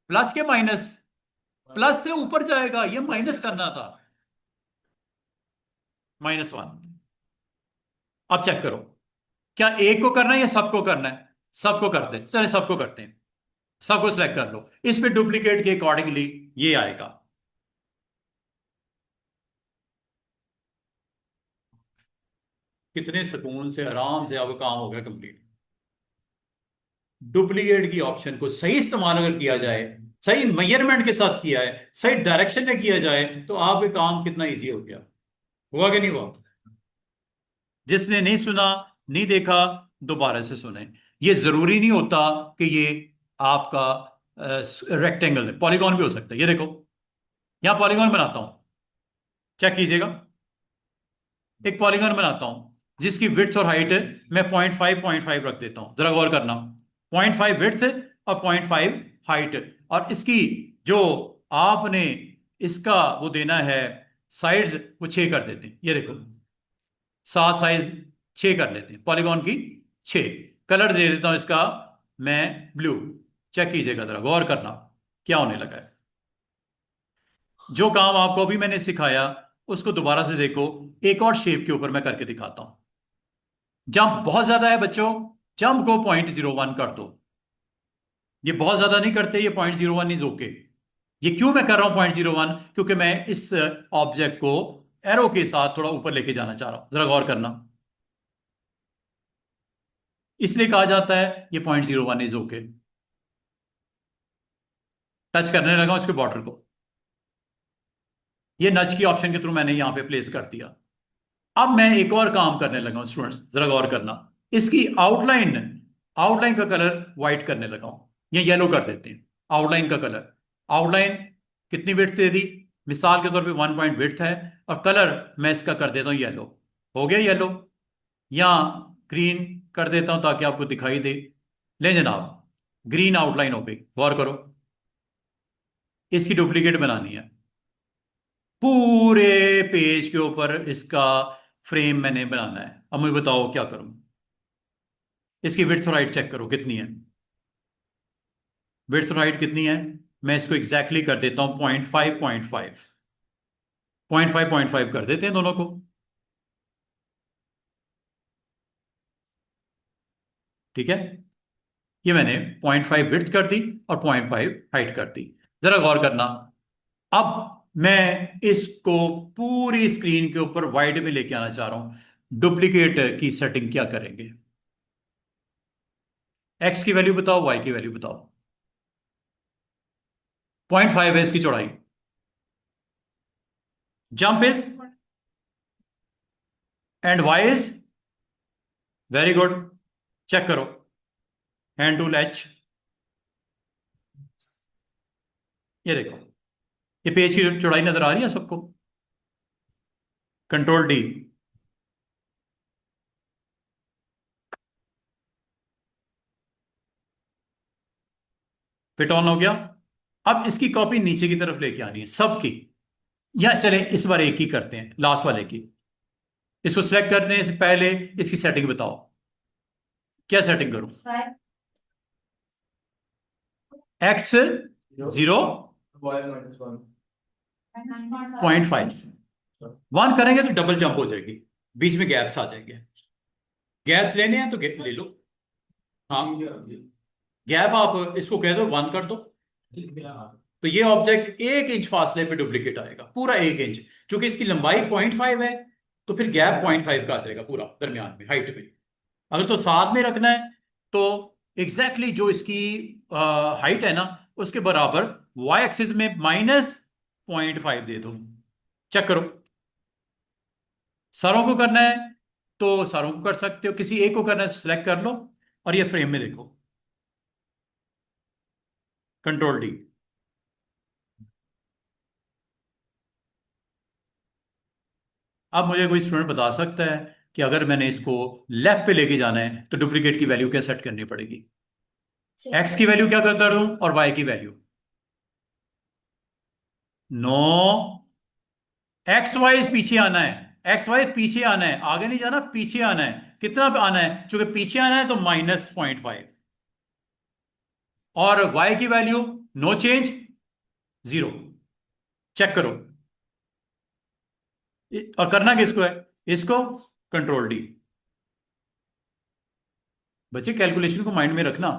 प्लस के माइनस? प्लस से ऊपर जाएगा, ये माइनस करना था, -1। अब चेक करो, क्या एक को करना है या सबको करना है? सबको करते हैं, चले सबको करते हैं। सबको सिलेक्ट कर लो, इस पे डुप्लीकेट के अकॉर्डिंगली ये आएगा। कितने सुकून से आराम से आपका काम हो गया कंप्लीट। डुप्लीकेट की ऑप्शन को सही इस्तेमाल अगर किया जाए, सही मेजरमेंट के साथ किया है, सही डायरेक्शन में किया जाए, तो आपका काम कितना इजी हो गया। हुआ कि नहीं हुआ? जिसने नहीं सुना, नहीं देखा, दोबारा से सुने। ये जरूरी नहीं होता कि ये आपका रेक्टेंगल, पॉलीगॉन भी हो सकता है। ये देखो, यहां पॉलीगॉन बनाता हूं, चेक कीजिएगा। एक पॉलीगॉन बनाता हूं जिसकी विड्थ और हाइट मैं 0.5 रख देता हूं। जरा गौर करना, 0.5 विड्थ और 0.5 हाइट, और इसकी जो आपने इसका वो देना है साइड्स, वो 6 कर देते हैं। ये देखो, 7 साइज 6 कर लेते हैं पॉलीगॉन की। 6। कलर दे देता हूं इसका मैं ब्लू। चेक कीजिएगा, जरा गौर करना क्या होने लगा है। जो काम आपको अभी मैंने सिखाया उसको दोबारा से देखो, एक और शेप के ऊपर मैं करके दिखाता हूं। जंप बहुत ज्यादा है बच्चों, जंप को 0.01 कर दो। ये बहुत ज्यादा नहीं करते, ये 0.01 इज ओके। ये क्यों मैं कर रहा हूं 0.01? क्योंकि मैं इस ऑब्जेक्ट को एरो के साथ थोड़ा ऊपर लेके जाना चाह रहा हूं, जरा गौर करना। इसलिए कहा जाता है ये 0.01 इज ओके। टच करने लगा उसके बॉर्डर को, ये नच की ऑप्शन के थ्रू मैंने यहां पे प्लेस कर दिया। अब मैं एक और काम करने लगा हूं स्टूडेंट्स, जरा गौर करना। इसकी आउटलाइन, आउटलाइन का कलर व्हाइट करने लगा हूं, ये येलो कर देते हैं। आउटलाइन का कलर, आउटलाइन कितनी विड्थ दे दी? मिसाल के तौर पे 1 पॉइंट विड्थ है, और कलर मैं इसका कर देता हूं येलो। हो गया येलो, या ग्रीन कर देता हूं ताकि आपको दिखाई दे। ले जनाब, ग्रीन आउटलाइन हो गई। गौर करो, इसकी डुप्लीकेट बनानी है। पूरे पेज के ऊपर इसका फ्रेम मैंने बनाना है। अब मुझे बताओ क्या करूं? इसकी विड्थ और हाइट चेक करो कितनी है। विड्थ और हाइट कितनी है? मैं इसको एग्जैक्टली कर देता हूं 0.5 0.5 0.5 0.5 कर देते हैं दोनों को। ठीक है, ये मैंने 0.5 विड्थ कर दी और 0.5 हाइट कर दी। जरा गौर करना, अब मैं इसको पूरी स्क्रीन के ऊपर वाइड में लेके आना चाह रहा हूं। डुप्लीकेट की सेटिंग क्या करेंगे? एक्स की वैल्यू बताओ, वाई की वैल्यू बताओ। 0.5 है इसकी चौड़ाई। Jump is and Y is, very good. Check करो, हैंड टूल एच, ये देखो, ये पेज की चौड़ाई नजर आ रही है सबको? कंट्रोल डी, फिट ऑन हो गया। अब इसकी कॉपी नीचे की तरफ लेके आनी है सबकी। या चले इस बार एक ही करते हैं, लास्ट वाले की। इसको सिलेक्ट करने से पहले इसकी सेटिंग बताओ, क्या सेटिंग करूं? एक्स 0 Y -1 0.5 1 करेंगे तो डबल जंप हो जाएगी, बीच में गैप्स आ जाएंगे। गैप्स लेने हैं तो गैप ले लो। हाँ, गैप आप इसको कह दो 1 कर दो, तो ये ऑब्जेक्ट 1 इंच फासले पे डुप्लीकेट आएगा, पूरा 1 इंच। क्योंकि इसकी लंबाई 0.5 है तो फिर गैप 0.5 का आ जाएगा पूरा दरमियान में, हाइट में। अगर तो साथ में रखना है तो एग्जैक्टली जो इसकी हाइट है ना उसके बराबर वाई एक्सिस में -0.5 दे दो। चेक करो, सरों को करना है तो सरों को कर सकते हो, किसी एक को करना है तो सिलेक्ट कर लो, और ये फ्रेम में देखो, कंट्रोल डी। अब मुझे कोई स्टूडेंट बता सकता है कि अगर मैंने इसको लेफ्ट पे लेके जाना है तो डुप्लीकेट की वैल्यू क्या सेट करनी पड़ेगी? एक्स की वैल्यू क्या करता रहूं और वाई की वैल्यू? नो, एक्स वाई पीछे आना है, एक्स वाई पीछे आना है, आगे नहीं जाना, पीछे आना है। कितना आना है? चूंकि पीछे आना है तो -0.5, और वाई की वैल्यू नो चेंज, 0। चेक करो, और करना किसको है? इसको, कंट्रोल डी। बच्चे कैलकुलेशन को माइंड में रखना।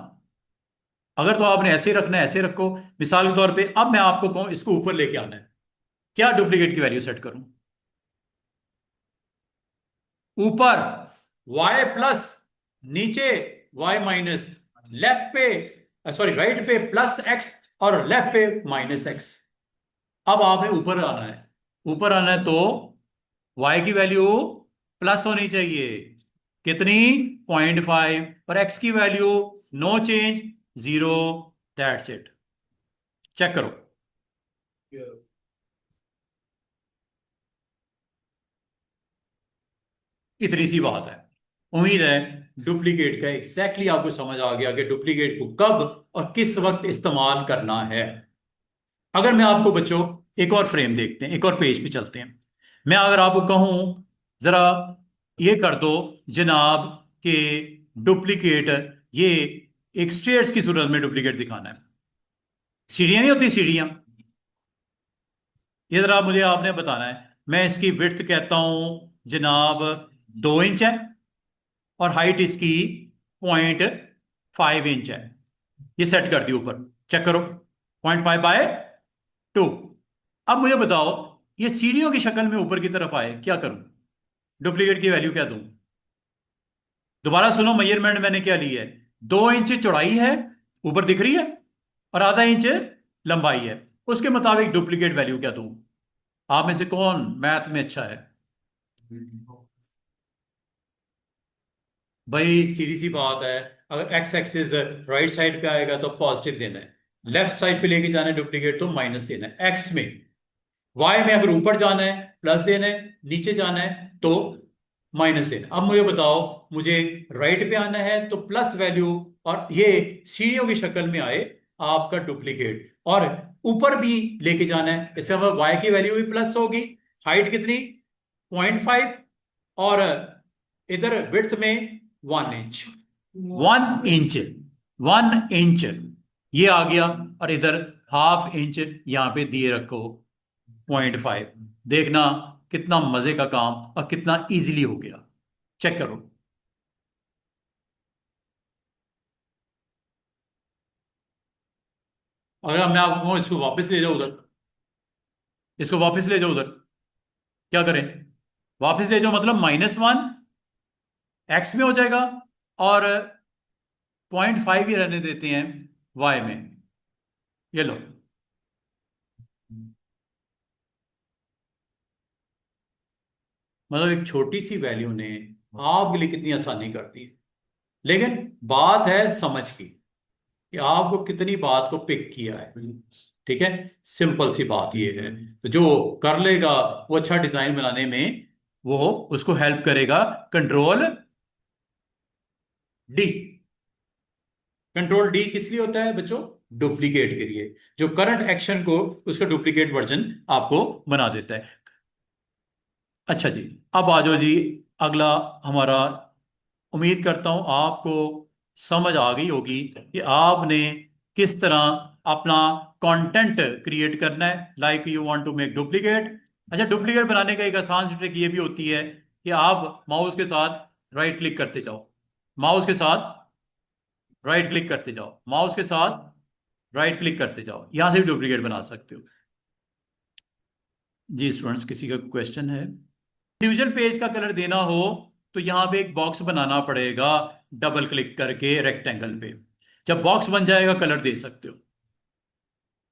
अगर तो आपने ऐसे रखना है ऐसे रखो। मिसाल के तौर पे अब मैं आपको कहूं इसको ऊपर लेके आना है, क्या डुप्लीकेट की वैल्यू सेट करूं? ऊपर y+, नीचे y-, लेफ्ट पे सॉरी राइट पे +x और लेफ्ट पे -x। अब आपने ऊपर आना है, ऊपर आना है तो y की वैल्यू प्लस होनी चाहिए, कितनी? 0.5, और x की value no change, 0। That's it. Check करो, इतनी सी बात है। उम्मीद है डुप्लीकेट का एग्जैक्टली आपको समझ आ गया कि डुप्लीकेट को कब और किस वक्त इस्तेमाल करना है। अगर मैं आपको बच्चों एक और फ्रेम देखते हैं, एक और पेज पे चलते हैं। मैं अगर आपको कहूं जरा ये कर दो जनाब कि डुप्लीकेट, ये एक स्टेयर्स की सूरत में डुप्लीकेट दिखाना है। सीढ़ियां नहीं होती सीढ़ियां, ये जरा मुझे आपने बताना है। मैं इसकी विड्थ कहता हूं जनाब 2 इंच है, और हाइट इसकी 0.5 इंच है। ये सेट कर दी ऊपर, चेक करो, 0.5/2। अब मुझे बताओ, ये सीढ़ियों की शक्ल में ऊपर की तरफ आए, क्या करूं? डुप्लीकेट की वैल्यू क्या दूं? दोबारा सुनो, मेजरमेंट मैंने क्या ली है, 2 इंच चौड़ाई है, ऊपर दिख रही है, और आधा इंच लंबाई है। उसके मुताबिक डुप्लीकेट वैल्यू क्या दूं? आप में से कौन मैथ में अच्छा है? भाई सीधी सी बात है, अगर एक्स एक्सिस राइट साइड पे आएगा तो पॉजिटिव देना है, लेफ्ट साइड पे लेके जाना है डुप्लीकेट तो माइनस देना है एक्स में। वाई में अगर ऊपर जाना है प्लस देना है, नीचे जाना है तो माइनस देना। अब मुझे बताओ, मुझे राइट पे आना है तो प्लस वैल्यू, और ये सीढ़ियों की शक्ल में आए आपका डुप्लीकेट, और ऊपर भी लेके जाना है, इसका मतलब वाई की वैल्यू भी प्लस होगी। हाइट कितनी? 0.5, और इधर विड्थ में 1 इंच, 1 इंच, 1 इंच ये आ गया, और इधर हाफ इंच यहां पे दिए रखो 0.5। देखना कितना मजे का काम और कितना इजीली हो गया, चेक करो। अगर मैं आपको इसको वापस ले जाऊं उधर, इसको वापस ले जाओ उधर, क्या करें? वापस ले जाओ मतलब -1 एक्स में हो जाएगा, और 0.5 ही रहने देते हैं वाई में। ये लो, मतलब एक छोटी सी वैल्यू ने आपके लिए कितनी आसानी कर दी। लेकिन बात है समझ की, कि आपको कितनी बात को पिक किया है। ठीक है, सिंपल सी बात ये है, तो जो कर लेगा वो अच्छा डिजाइन बनाने में वो उसको हेल्प करेगा कंट्रोल डी। कंट्रोल डी किस लिए होता है बच्चों? डुप्लीकेट के लिए, जो करंट एक्शन को उसका डुप्लीकेट वर्जन आपको बना देता है। अच्छा जी, अब आ जाओ जी, अगला हमारा, उम्मीद करता हूं आपको समझ आ गई होगी कि आपने किस तरह अपना कंटेंट क्रिएट करना है। Like you want to make duplicate. अच्छा, डुप्लीकेट बनाने का एक आसान सी ट्रिक ये भी होती है कि आप माउस के साथ राइट क्लिक करते जाओ, माउस के साथ राइट क्लिक करते जाओ, माउस के साथ राइट क्लिक करते जाओ, यहां से भी डुप्लीकेट बना सकते हो। जी स्टूडेंट्स, किसी का क्वेश्चन है? इंडिविजुअल पेज का कलर देना हो तो यहां पे एक बॉक्स बनाना पड़ेगा, डबल क्लिक करके रेक्टेंगल पे। जब बॉक्स बन जाएगा कलर दे सकते हो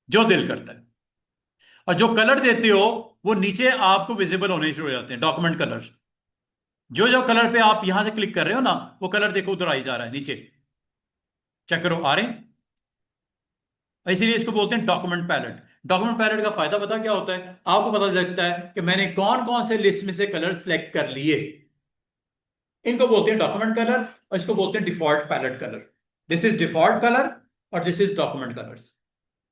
जो दिल करता है, और जो कलर देते हो वो नीचे आपको विजिबल होने शुरू हो जाते हैं, डॉक्यूमेंट कलर्स। जो जो कलर पे आप यहां से क्लिक कर रहे हो ना, वो कलर देखो उधर आई जा रहा है नीचे, चेक करो आ रहे हैं। इसीलिए इसको बोलते हैं डॉक्यूमेंट पैलेट। डॉक्यूमेंट पैलेट का फायदा पता क्या होता है? आपको पता लगता है कि मैंने कौन कौन से लिस्ट में से कलर सेलेक्ट कर लिए। इनको बोलते हैं डॉक्यूमेंट कलर, और इसको बोलते हैं default palette colour. This is default colour और दिस इज डॉक्यूमेंट कलर्स।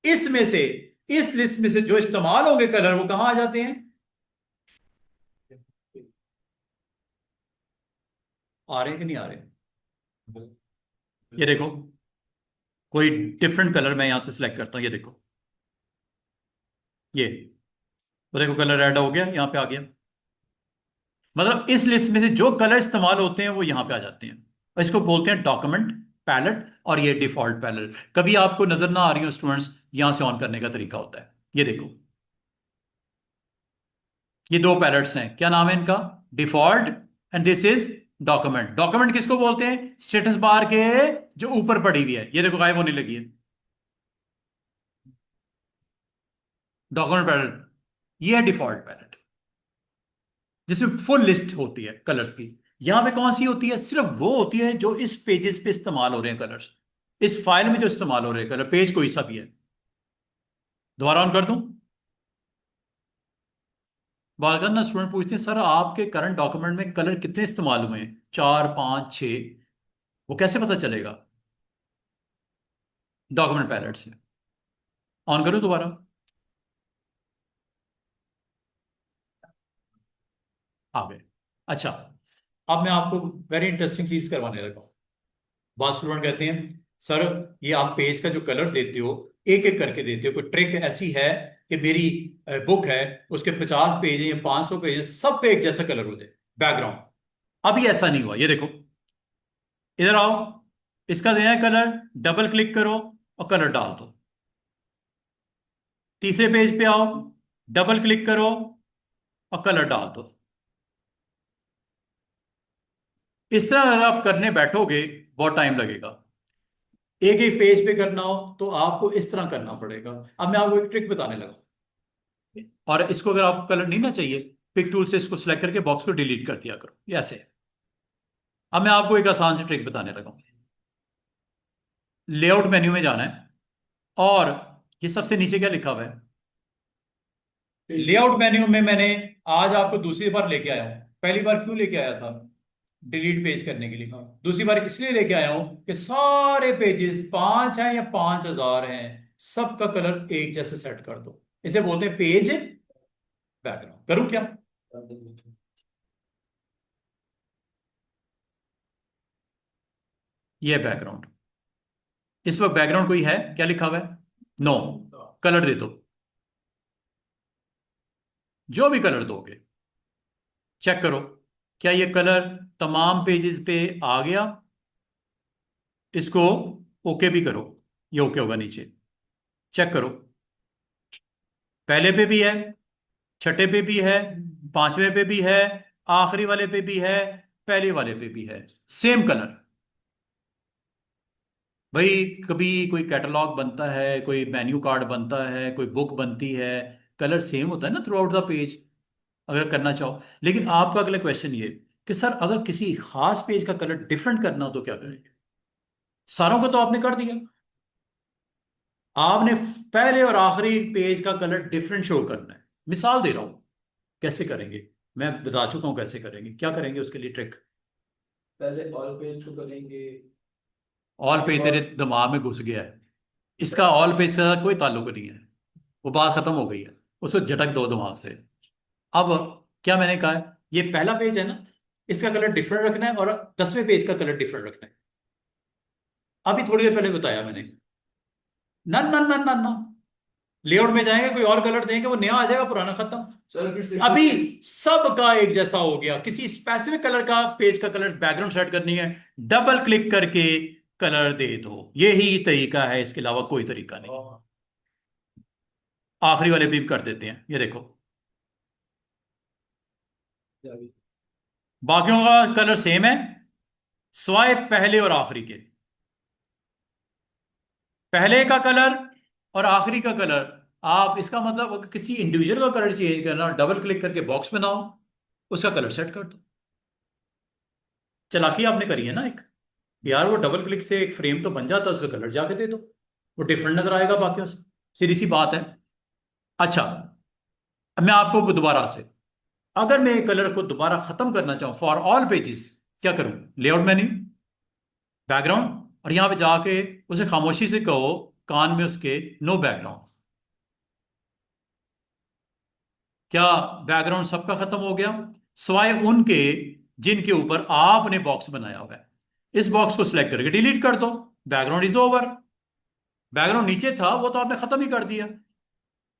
इसमें से, इस लिस्ट में से जो इस्तेमाल होंगे कलर वो कहां आ जाते हैं? आ रहे हैं कि नहीं आ रहे? ये देखो, कोई डिफरेंट कलर मैं यहां से सिलेक्ट करता हूं, ये देखो, ये वो देखो कलर रेड हो गया, यहां पे आ गया। मतलब इस लिस्ट में से जो कलर इस्तेमाल होते हैं वो यहां पे आ जाते हैं, और इसको बोलते हैं डॉक्यूमेंट पैलेट, और ये डिफॉल्ट पैलेट। कभी आपको नजर ना आ रही हो स्टूडेंट्स, यहां से ऑन करने का तरीका होता है। ये देखो, ये दो पैलेट्स हैं, क्या नाम है इनका? Default, and this is document. Document किसको बोलते हैं? स्टेटस बार के जो ऊपर पड़ी हुई है, ये देखो गायब होने लगी है, डॉक्यूमेंट पैलेट। ये है डिफॉल्ट पैलेट, जिसमें फुल लिस्ट होती है कलर्स की। यहां पे कौन सी होती है? सिर्फ वो होती है जो इस पेजेस पे इस्तेमाल हो रहे हैं कलर्स, इस फाइल में जो इस्तेमाल हो रहे हैं कलर, पेज कोई सा भी है। दोबारा ऑन कर दूं? बात करना, स्टूडेंट पूछते हैं सर आपके करंट डॉक्यूमेंट में कलर कितने इस्तेमाल हुए हैं, 4, 5, 6, वो कैसे पता चलेगा? डॉक्यूमेंट पैलेट से। ऑन करो दोबारा, आ गए। अच्छा, अब मैं आपको वेरी इंटरेस्टिंग चीज करवाने लगा हूं। बहुत स्टूडेंट कहते हैं सर ये आप पेज का जो कलर देते हो एक एक करके देते हो, कोई ट्रिक ऐसी है कि मेरी बुक है उसके 50 पेज हैं या 500 पेज हैं, सब पे एक जैसा कलर हो जाए बैकग्राउंड। अभी ऐसा नहीं हुआ, ये देखो इधर आओ, इसका देना है कलर, डबल क्लिक करो और कलर डाल दो। तीसरे पेज पे आओ, डबल क्लिक करो और कलर डाल दो। इस तरह अगर आप करने बैठोगे बहुत टाइम लगेगा। एक एक पेज पे करना हो तो आपको इस तरह करना पड़ेगा। अब मैं आपको एक ट्रिक बताने लगा, और इसको अगर आपको कलर नहीं ना चाहिए, पिक टूल से इसको सिलेक्ट करके बॉक्स को डिलीट कर दिया करो, ये ऐसे। अब मैं आपको एक आसान सी ट्रिक बताने लगा हूं। लेआउट मेन्यू में जाना है, और ये सबसे नीचे क्या लिखा हुआ है, लेआउट मेन्यू में मैंने आज आपको दूसरी बार लेके आया हूं। पहली बार क्यों लेके आया था, डिलीट पेज करने के लिए। दूसरी बार इसलिए लेके आया हूं कि सारे पेजेस 5 हैं या 5000 हैं, सबका कलर एक जैसे सेट कर दो। इसे बोलते हैं पेज बैकग्राउंड। करूं क्या, ये बैकग्राउंड, इस वक्त बैकग्राउंड कोई है क्या लिखा हुआ है, नो। कलर दे दो, जो भी कलर दोगे चेक करो क्या ये कलर तमाम पेजेस पे आ गया। इसको ओके भी करो, ये ओके होगा नीचे, चेक करो। पहले पे भी है, छठे पे भी है, पांचवें पे भी है, आखिरी वाले पे भी है, पहले वाले पे भी है, सेम कलर। भाई कभी कोई कैटलॉग बनता है, कोई मेन्यू कार्ड बनता है, कोई बुक बनती है, कलर सेम होता है ना थ्रू आउट द पेज अगर करना चाहो। लेकिन आपका अगला क्वेश्चन ये कि सर अगर किसी खास पेज का कलर डिफरेंट करना हो तो क्या करेंगे। सारों को तो आपने कर दिया, आपने पहले और आखिरी पेज का कलर डिफरेंट शो करना है। मिसाल दे रहा हूं कैसे करेंगे, मैं बता चुका हूं कैसे करेंगे। क्या करेंगे उसके लिए ट्रिक, पहले ऑल पेज को करेंगे। ऑल पेज तेरे दिमाग में घुस गया है, इसका ऑल पेज के साथ कोई ताल्लुक नहीं है, वो बात खत्म हो गई है, उसको झटक दो दिमाग से। अब क्या मैंने कहा है, ये पहला पेज है ना, इसका कलर डिफरेंट रखना है और 10वें पेज का कलर डिफरेंट रखना है। अभी थोड़ी देर पहले बताया मैंने, ना ना ना ना ना, लेआउट में जाएंगे कोई और कलर देंगे वो नया आ जाएगा, पुराना खत्म। सर फिर से अभी सबका एक जैसा हो गया, किसी स्पेसिफिक कलर का पेज का कलर बैकग्राउंड सेट करनी है, डबल क्लिक करके कलर दे दो, यही तरीका है, इसके अलावा कोई तरीका नहीं। आखिरी वाले भी कर देते हैं, ये देखो बाकियों का कलर सेम है स्वाय पहले और आखिरी के। पहले का कलर और आखिरी का कलर, आप इसका मतलब अगर किसी इंडिविजुअल का कलर चेंज करना, डबल क्लिक करके बॉक्स बनाओ, उसका कलर सेट कर दो। चालाकी आपने करी है ना एक, यार वो डबल क्लिक से एक फ्रेम तो बन जाता है, उसका कलर जाके दे दो, वो डिफरेंट नजर आएगा बाकियों से, सीधी सी बात है। अच्छा, अब मैं आपको दोबारा से, अगर मैं कलर को दोबारा खत्म करना चाहूं फॉर ऑल पेजेस, क्या करूं, लेआउट मेन्यू, बैकग्राउंड, और यहां पे जाके उसे खामोशी से कहो कान में उसके, नो बैकग्राउंड। क्या बैकग्राउंड सबका खत्म हो गया, सिवाय उनके जिनके ऊपर आपने बॉक्स बनाया हुआ है। इस बॉक्स को सिलेक्ट करके डिलीट कर दो, बैकग्राउंड इज ओवर। बैकग्राउंड नीचे था वो तो आपने खत्म ही कर दिया,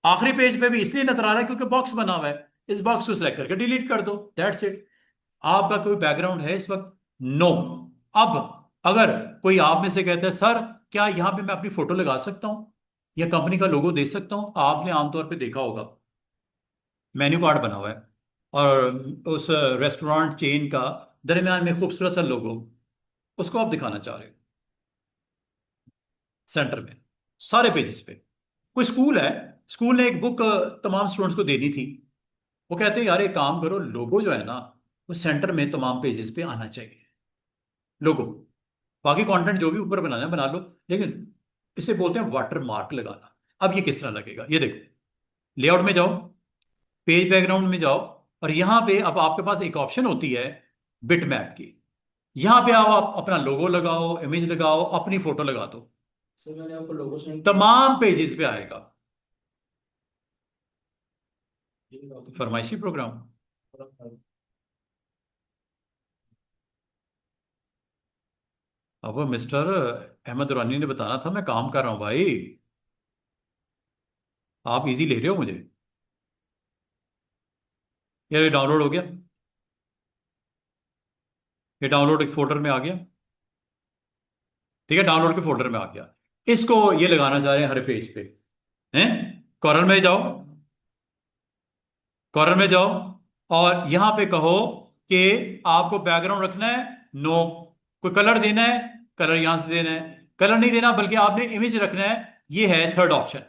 आखिरी पेज पे भी इसलिए नजर आ रहा है क्योंकि बॉक्स बना हुआ है। इस बॉक्स को सिलेक्ट करके डिलीट कर दो, दैट्स इट। आपका कोई बैकग्राउंड है इस वक्त, नो। अब अगर कोई आप में से कहता है सर क्या यहां पे मैं अपनी फोटो लगा सकता हूं या कंपनी का लोगो दे सकता हूं, आपने आमतौर पे देखा होगा मेन्यू कार्ड बना हुआ है और उस रेस्टोरेंट चेन का दरमियान में खूबसूरत सा लोगो, उसको आप दिखाना चाह रहे हो सेंटर में सारे पेजेस पे। कोई स्कूल है, स्कूल ने एक बुक तमाम स्टूडेंट्स को देनी थी, वो कहते हैं यार एक काम करो, लोगो जो है ना वो सेंटर में तमाम पेजेस पे आना चाहिए, लोगो। बाकी कंटेंट जो भी ऊपर बनाना है बना लो, लेकिन इसे बोलते हैं वाटर मार्क लगाना। अब ये किस तरह लगेगा, ये देखो, लेआउट में जाओ, पेज बैकग्राउंड में जाओ, और यहां पे अब आपके पास एक ऑप्शन होती है बिट मैप की, यहां पे आओ, आप अपना लोगो लगाओ, इमेज लगाओ, अपनी फोटो लगा दो, सर मैंने आपको लोगो सेंड तमाम पेजेस पे आएगा। किया। फरमाइशी प्रोग्राम। अब मिस्टर अहमद दुरानी ने बताना था, मैं काम कर रहा हूं भाई, आप इजी ले रहे हो मुझे। यार ये डाउनलोड हो गया, ये डाउनलोड एक फोल्डर में आ गया, ठीक है, डाउनलोड के फोल्डर में आ गया। इसको ये लगाना चाह रहे हैं हर पेज पे, हैं? कॉर्नर में जाओ, कॉर्नर में जाओ, और यहां पे कहो कि आपको बैकग्राउंड रखना है, नो। कोई कलर देना है, कलर यहां से देना है। कलर नहीं देना, बल्कि आपने इमेज रखना है, ये है थर्ड ऑप्शन।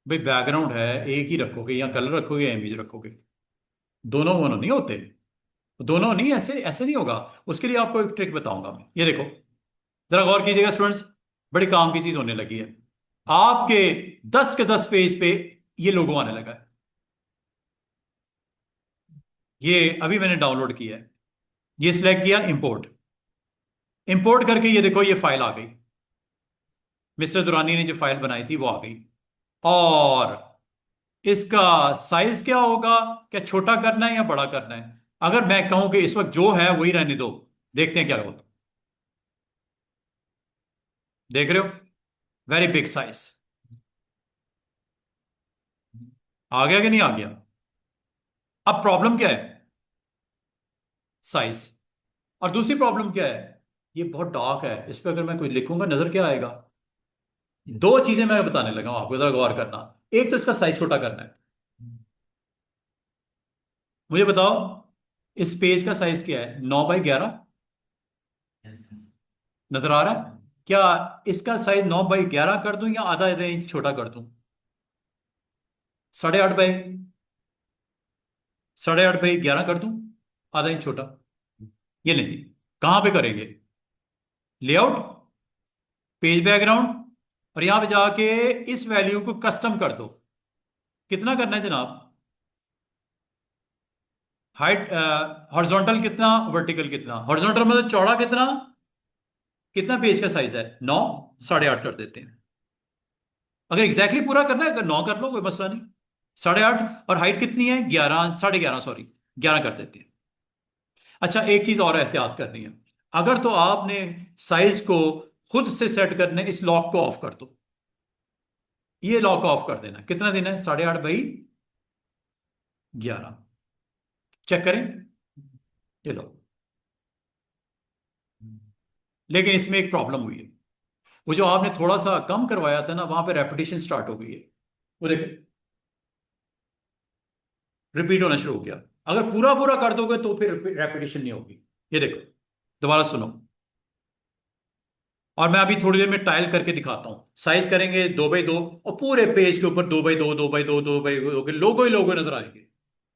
भाई बैकग्राउंड है, एक ही रखोगे, या कलर रखोगे या इमेज रखोगे, दोनों दोनों नहीं होते, दोनों नहीं, ऐसे ऐसे नहीं होगा। उसके लिए आपको एक ट्रिक बताऊंगा मैं, ये देखो, जरा गौर कीजिएगा स्टूडेंट्स, बड़ी काम की चीज होने लगी है। आपके 10 के 10 पेज पे ये लोगो आने लगा है, ये अभी मैंने डाउनलोड किया है, ये सिलेक्ट किया, इंपोर्ट, इंपोर्ट करके ये देखो ये फाइल आ गई, मिस्टर दुरानी ने जो फाइल बनाई थी वो आ गई। और इसका साइज क्या होगा, क्या छोटा करना है या बड़ा करना है? अगर मैं कहूं कि इस वक्त जो है वही रहने दो, देखते हैं क्या होता। देख रहे हो, वेरी बिग साइज, आ गया कि नहीं आ गया? अब प्रॉब्लम क्या है? साइज। और दूसरी प्रॉब्लम क्या है? ये बहुत डार्क है, इस पर अगर मैं कोई लिखूंगा नजर क्या आएगा? दो चीजें मैं बताने लगा हूं आपको, जरा गौर करना। एक तो इसका साइज छोटा करना है। मुझे बताओ, इस पेज का साइज क्या है? 9 बाई 11 नजर आ रहा है? क्या इसका साइज 9 बाई 11 कर दूं या आधा आधा इंच छोटा कर दूं? 8.5 बाई 11 कर दूं, आधा इंच छोटा? ये नहीं जी, कहां पे करेंगे? लेआउट, पेज बैकग्राउंड, और यहां पे जाके इस वैल्यू को कस्टम कर दो। कितना करना है जनाब? हाइट, हॉरिजॉन्टल कितना, वर्टिकल कितना? हॉरिजॉन्टल मतलब चौड़ा कितना, कितना पेज का साइज है? 9, 8.5 कर देते हैं। अगर एग्जैक्टली पूरा करना है, अगर 9 कर लो कोई मसला नहीं, 8.5। और हाइट कितनी है? 11, 11.5, सॉरी, 11 कर देते हैं। अच्छा, एक चीज और एहतियात करनी है, अगर तो आपने साइज को खुद से सेट करने, इस लॉक को ऑफ कर दो, ये लॉक ऑफ कर देना। कितना देना है? 8.5 बाई 11। चेक करें, ये लो। लेकिन इसमें एक प्रॉब्लम हुई है, वो जो आपने थोड़ा सा कम करवाया था ना, वहां पे रेपिटेशन स्टार्ट हो गई है, वो देखो रिपीट होना शुरू हो गया। अगर पूरा पूरा कर दोगे तो फिर रेपिटेशन नहीं होगी। ये देखो, दोबारा सुनो, और मैं अभी थोड़ी देर में टाइल करके दिखाता हूं। साइज करेंगे 2 बाई 2, और पूरे पेज के ऊपर 2 बाई 2, 2 बाई 2, 2 बाई 2 के लोगो ही लोगो नजर आएंगे।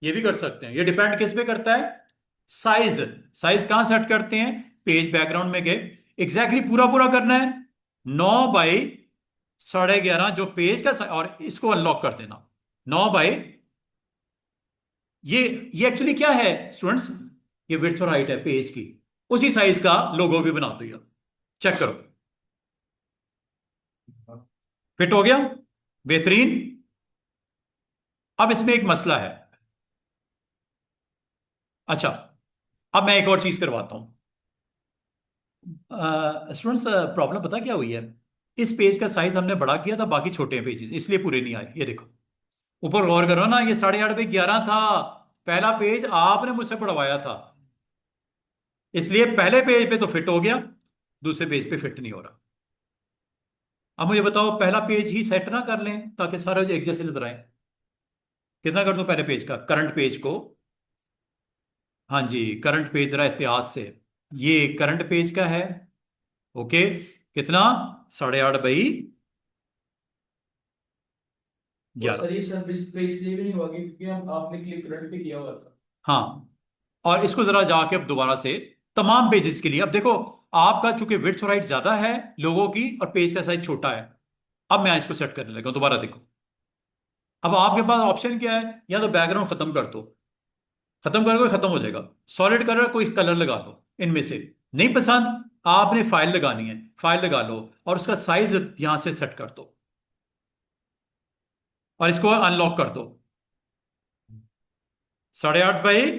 ये भी कर सकते हैं, ये डिपेंड किस पे करता है? साइज। साइज कहां सेट करते हैं? पेज बैकग्राउंड में गए, एग्जैक्टली पूरा पूरा करना है, 9 बाई 11.5 जो पेज का और इसको अनलॉक कर देना, 9 बाई, ये एक्चुअली क्या है स्टूडेंट्स? ये विड्थ और हाइट है पेज की, उसी साइज का लोगो भी बना दो। चेक करो, फिट हो गया, बेहतरीन। अब इसमें एक मसला है। अच्छा, अब मैं एक और चीज करवाता हूं स्टूडेंट्स। प्रॉब्लम पता क्या हुई है? इस पेज का साइज हमने बड़ा किया था, बाकी छोटे हैं पेजेस, इसलिए पूरे नहीं आए। ये देखो, ऊपर गौर करो ना, ये 8.5 बाई 11 था, पहला पेज आपने मुझसे पढ़वाया था, इसलिए पहले पेज पे तो फिट हो गया, दूसरे पेज पे फिट नहीं हो रहा। अब मुझे बताओ, पहला पेज ही सेट ना कर लें ताकि सारे एक जैसे नजर आए? कितना कर दूं पहले पेज का, करंट पेज को? हाँ जी, करंट पेज जरा एहतियात से, ये करंट पेज का है, ओके। कितना? 8.5 बाई 11। सर ये सब पे इसलिए भी नहीं हुआ क्योंकि हम आपने क्लिक करंट पे किया हुआ था। हाँ, और इसको जरा जाके अब दोबारा से तमाम पेजेस के लिए, अब देखो, आपका चूंकि विड्थ और हाइट ज्यादा है लोगों की, और पेज का साइज छोटा है। अब मैं इसको सेट करने लगा हूं, दोबारा देखो। अब आपके पास ऑप्शन क्या है? या तो बैकग्राउंड खत्म कर दो, खत्म करोगे खत्म हो जाएगा, सॉलिड कलर कोई कलर लगा लो, इनमें से नहीं पसंद, आपने फाइल लगानी है, फाइल लगा लो, और उसका साइज यहां से सेट कर दो, और इसको अनलॉक कर दो। 8.5 बाई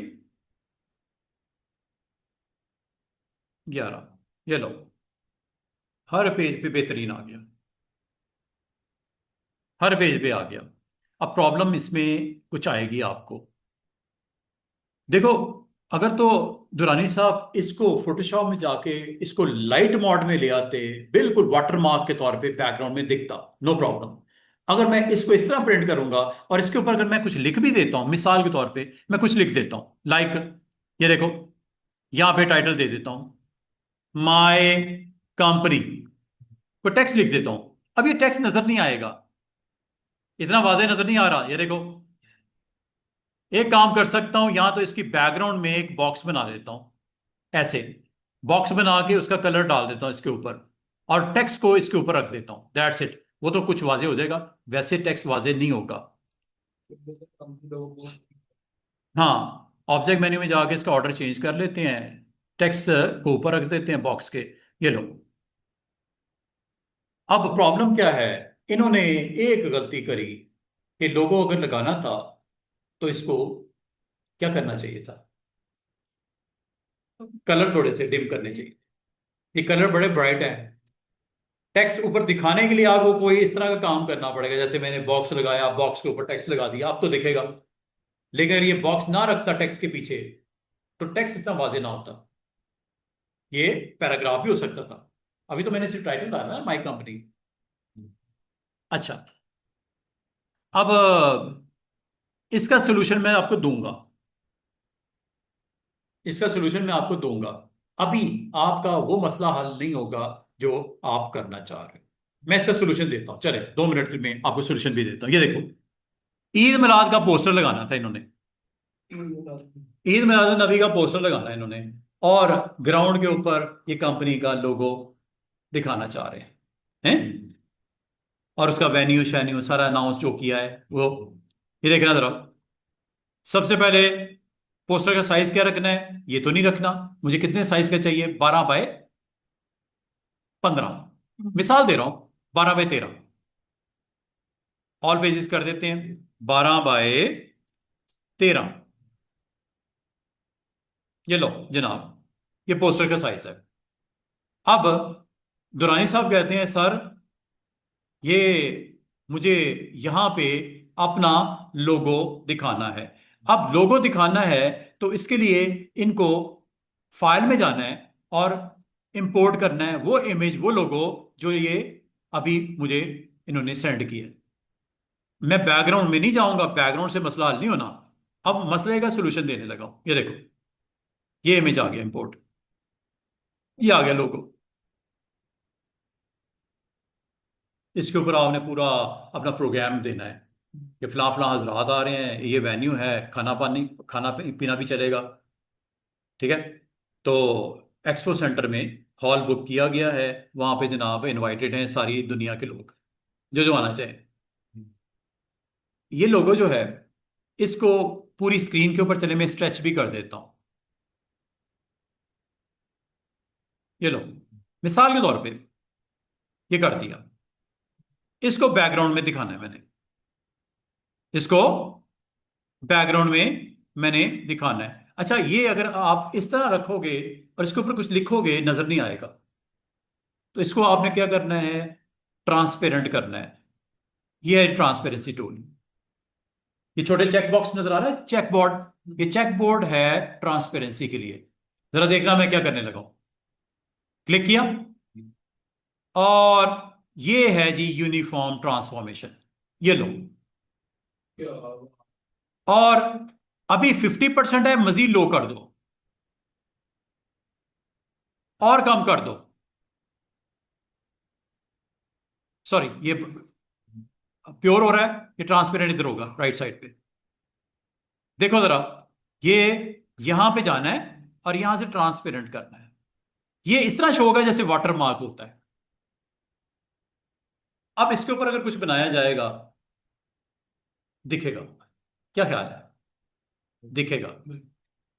11, ये लो, हर पेज पे बेहतरीन आ गया, हर पेज पे आ गया। अब प्रॉब्लम इसमें कुछ आएगी आपको। देखो, अगर तो दुरानी साहब इसको फोटोशॉप में जाके इसको लाइट मोड में ले आते, बिल्कुल वाटरमार्क के तौर पे बैकग्राउंड में दिखता, नो प्रॉब्लम। अगर मैं इसको इस तरह प्रिंट करूंगा और इसके ऊपर अगर मैं कुछ लिख भी देता हूं, मिसाल के तौर पे मैं कुछ लिख देता हूं, लाइक ये देखो, यहां पे टाइटल दे देता हूं, माय कंपनी, को टेक्स्ट लिख देता हूं। अब ये टेक्स्ट नजर नहीं आएगा, इतना वाज़ेह नजर नहीं आ रहा। ये देखो, एक काम कर सकता हूं, यहां तो इसकी बैकग्राउंड में एक बॉक्स बना देता हूं, ऐसे बॉक्स बना के उसका कलर डाल देता हूं इसके ऊपर, और टेक्स्ट को इसके ऊपर रख देता हूं, दैट्स इट। वो तो कुछ वाज़ेह हो जाएगा, वैसे टेक्स्ट वाज़ेह नहीं होगा। कंपनी लोगों को हाँ, ऑब्जेक्ट मेन्यू में जाके इसका ऑर्डर चेंज कर लेते हैं, टेक्स्ट को ऊपर रख देते हैं बॉक्स के, ये लो। अब प्रॉब्लम क्या है, इन्होंने एक गलती करी कि लोगो अगर लगाना था तो इसको क्या करना चाहिए था, कलर थोड़े से डिम करने चाहिए। ये कलर बड़े ब्राइट हैं, टेक्स्ट ऊपर दिखाने के लिए आपको कोई इस तरह का काम करना पड़ेगा, जैसे मैंने बॉक्स लगाया, बॉक्स के ऊपर टेक्स्ट लगा दिया, अब तो दिखेगा। लेकिन अगर ये बॉक्स ना रखता टेक्स्ट के पीछे तो टेक्स्ट इतना वाजे ना होता, ये पैराग्राफ भी हो सकता था। अभी तो मैंने सिर्फ टाइटल डाला ना, माई कंपनी। अच्छा, अब इसका सोल्यूशन मैं आपको दूंगा, इसका सोल्यूशन मैं आपको दूंगा। अभी आपका वो मसला हल नहीं होगा जो आप करना चाह रहे हो। मैं इसका सोल्यूशन देता हूं, चले 2 मिनट में आपको सोल्यूशन भी देता हूं। ये देखो, ईद मिलाद का पोस्टर लगाना था इन्होंने, ईद मिलाद नबी का पोस्टर लगाना है इन्होंने, और ग्राउंड के ऊपर ये कंपनी का लोगो दिखाना चाह रहे हैं, और उसका वेन्यू शैन्यू सारा अनाउंस जो किया है वो, ये देखना जरा। सबसे पहले पोस्टर का साइज क्या रखना है, ये तो नहीं रखना, मुझे कितने साइज का चाहिए, 12x15, मिसाल दे रहा हूं, 12x13, ऑल पेजेस कर देते हैं, 12x13। ये लो जनाब, ये पोस्टर का साइज है। अब दुरानी साहब कहते हैं सर, ये मुझे यहां पे अपना लोगो दिखाना है। अब लोगो दिखाना है तो इसके लिए इनको फाइल में जाना है और इंपोर्ट करना है वो इमेज, वो लोगो जो ये अभी मुझे इन्होंने सेंड किया है। मैं बैकग्राउंड में नहीं जाऊंगा, बैकग्राउंड से मसला हल नहीं होना। अब मसले का सोल्यूशन देने लगा हूं। ये देखो, ये इमेज आ गया इंपोर्ट, ये आ गया लोगो। इसके ऊपर आपने पूरा अपना प्रोग्राम देना है कि फलां फलां हजरात आ रहे हैं, ये वेन्यू है, खाना पीना भी चलेगा, ठीक है। तो एक्सपो सेंटर में हॉल बुक किया गया है, वहां पे जनाब इनवाइटेड हैं सारी दुनिया के लोग जो जो आना चाहें। ये लोगो जो है, इसको पूरी स्क्रीन के ऊपर चले, मैं स्ट्रेच भी कर देता हूं। ये लो, मिसाल के तौर पे ये कर दिया। इसको बैकग्राउंड में दिखाना है मैंने, इसको बैकग्राउंड में मैंने दिखाना है। अच्छा, ये अगर आप इस तरह रखोगे और इसके ऊपर कुछ लिखोगे नजर नहीं आएगा, तो इसको आपने क्या करना है, ट्रांसपेरेंट करना है। ये है ट्रांसपेरेंसी टूल। ये छोटे चेक बॉक्स नजर आ रहा है, चेक बोर्ड, ये चेक बोर्ड है ट्रांसपेरेंसी के लिए। जरा देखना मैं क्या करने लगा हूं, क्लिक किया, और ये है जी यूनिफॉर्म ट्रांसफॉर्मेशन, ये लो। और अभी 50% है, मजीद लो कर दो और कम कर दो, सॉरी ये प्योर हो रहा है, ये ट्रांसपेरेंट इधर होगा राइट साइड पे। देखो जरा, ये यहां पे जाना है और यहां से ट्रांसपेरेंट करना है। ये इस तरह शो होगा जैसे वाटर मार्क होता है। अब इसके ऊपर अगर कुछ बनाया जाएगा, दिखेगा, क्या ख्याल है, दिखेगा।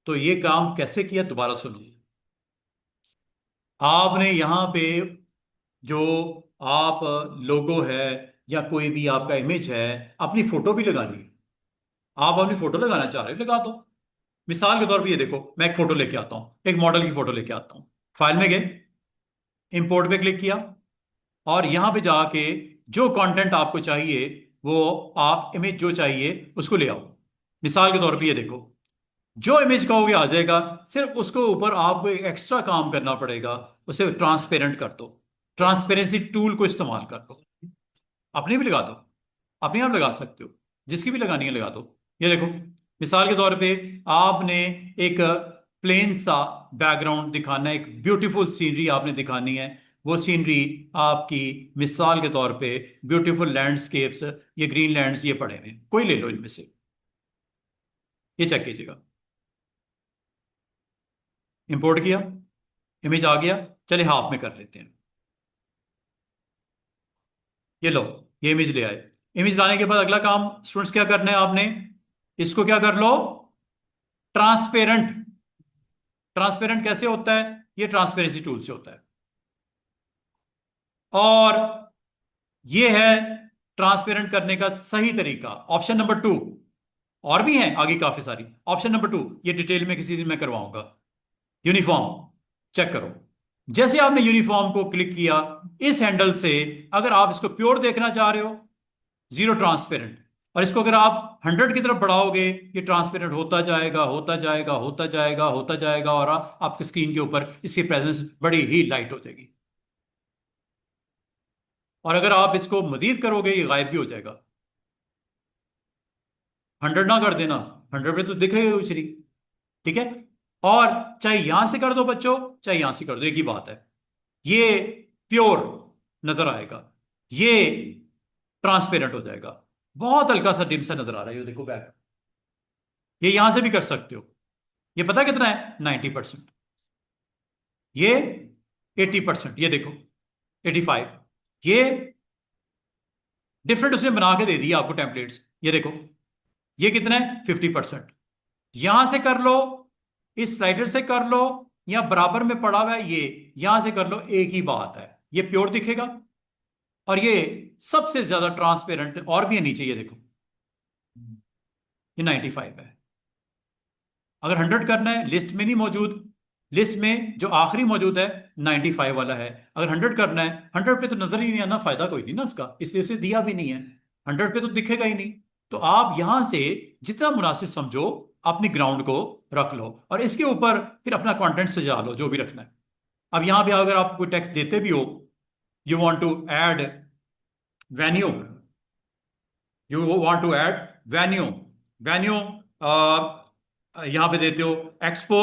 तो ये काम कैसे किया, दोबारा सुनो। आपने यहां पे जो आप लोगो है या कोई भी आपका इमेज है, अपनी फोटो भी लगानी है। आप अपनी फोटो लगाना चाह रहे हो, लगा दो। मिसाल के तौर पे ये देखो, मैं एक फोटो लेके आता हूं, एक मॉडल की फोटो लेके आता हूं, फाइल में गए, इंपोर्ट पे क्लिक किया और यहां पे जाके जो कंटेंट आपको चाहिए वो आप इमेज जो चाहिए उसको ले आओ। मिसाल के तौर पे ये देखो, जो इमेज कहोगे आ जाएगा, सिर्फ उसको ऊपर आपको एक एक्स्ट्रा काम करना पड़ेगा, उसे ट्रांसपेरेंट कर दो, ट्रांसपेरेंसी टूल को इस्तेमाल कर दो। अपनी भी लगा दो, अपने आप लगा सकते हो, जिसकी भी लगानी है लगा दो। ये देखो, मिसाल के तौर पे आपने एक प्लेन सा बैकग्राउंड दिखाना है, एक ब्यूटीफुल सीनरी आपने दिखानी है। वो सीनरी आपकी मिसाल के तौर पे ब्यूटीफुल लैंडस्केप्स, ये ग्रीन लैंड्स ये पड़े हुए, कोई ले लो इनमें से, ये चेक कीजिएगा। इंपोर्ट किया, इमेज आ गया, चले हाफ में कर लेते हैं। ये लो, ये इमेज ले आए। इमेज लाने के बाद अगला काम स्टूडेंट्स क्या करना है आपने, इसको क्या कर लो, ट्रांसपेरेंट। ट्रांसपेरेंट कैसे होता है, ये ट्रांसपेरेंसी टूल से होता है। और ये है ट्रांसपेरेंट करने का सही तरीका, ऑप्शन नंबर 2। और भी हैं आगे काफी सारी। ऑप्शन नंबर 2 ये डिटेल में किसी दिन मैं करवाऊंगा। यूनिफॉर्म चेक करो, जैसे आपने यूनिफॉर्म को क्लिक किया, इस हैंडल से अगर आप इसको प्योर देखना चाह रहे हो, 0 ट्रांसपेरेंट, और इसको अगर आप 100 की तरफ बढ़ाओगे, ये ट्रांसपेरेंट होता जाएगा, होता जाएगा, होता जाएगा, होता जाएगा, और आपकी स्क्रीन के ऊपर इसकी प्रेजेंस बड़ी ही लाइट हो जाएगी। और अगर आप इसको मजीद करोगे, ये गायब भी हो जाएगा। 100 ना कर देना, 100 पे तो दिखेगा कुछ नहीं, ठीक है। और चाहे यहां से कर दो बच्चों, चाहे यहां से कर दो, एक ही बात है। ये प्योर नजर आएगा, ये ट्रांसपेरेंट हो जाएगा। बहुत हल्का सा डिम सा नजर आ रहा है, ये देखो बैक। ये यहां से भी कर सकते हो। ये पता कितना है, 90%। ये 80%, ये देखो 85। ये डिफरेंट उसने बना के दे दिया आपको टेम्पलेट्स। ये देखो ये कितना है, 50%। यहां से कर लो, इस स्लाइडर से कर लो, या बराबर में पड़ा हुआ है ये, यहां से कर लो, एक ही बात है। ये प्योर दिखेगा और ये सबसे ज्यादा ट्रांसपेरेंट। और भी है नीचे, ये देखो ये 95 है। अगर 100 करना है, लिस्ट में नहीं मौजूद, लिस्ट में जो आखिरी मौजूद है 95 वाला है। अगर 100 करना है, 100 पे तो नजर ही नहीं आना, फायदा कोई नहीं ना उसका, इसलिए उसे दिया भी नहीं है। 100 पे तो दिखेगा ही नहीं। तो आप यहां से जितना मुनासिब समझो अपनी ग्राउंड को रख लो, और इसके ऊपर फिर अपना कंटेंट सजा लो जो भी रखना है। अब यहां पे अगर आप कोई टेक्स्ट देते भी हो, you want to add venue, you want to add venue, venue यहां पे देते हो एक्सपो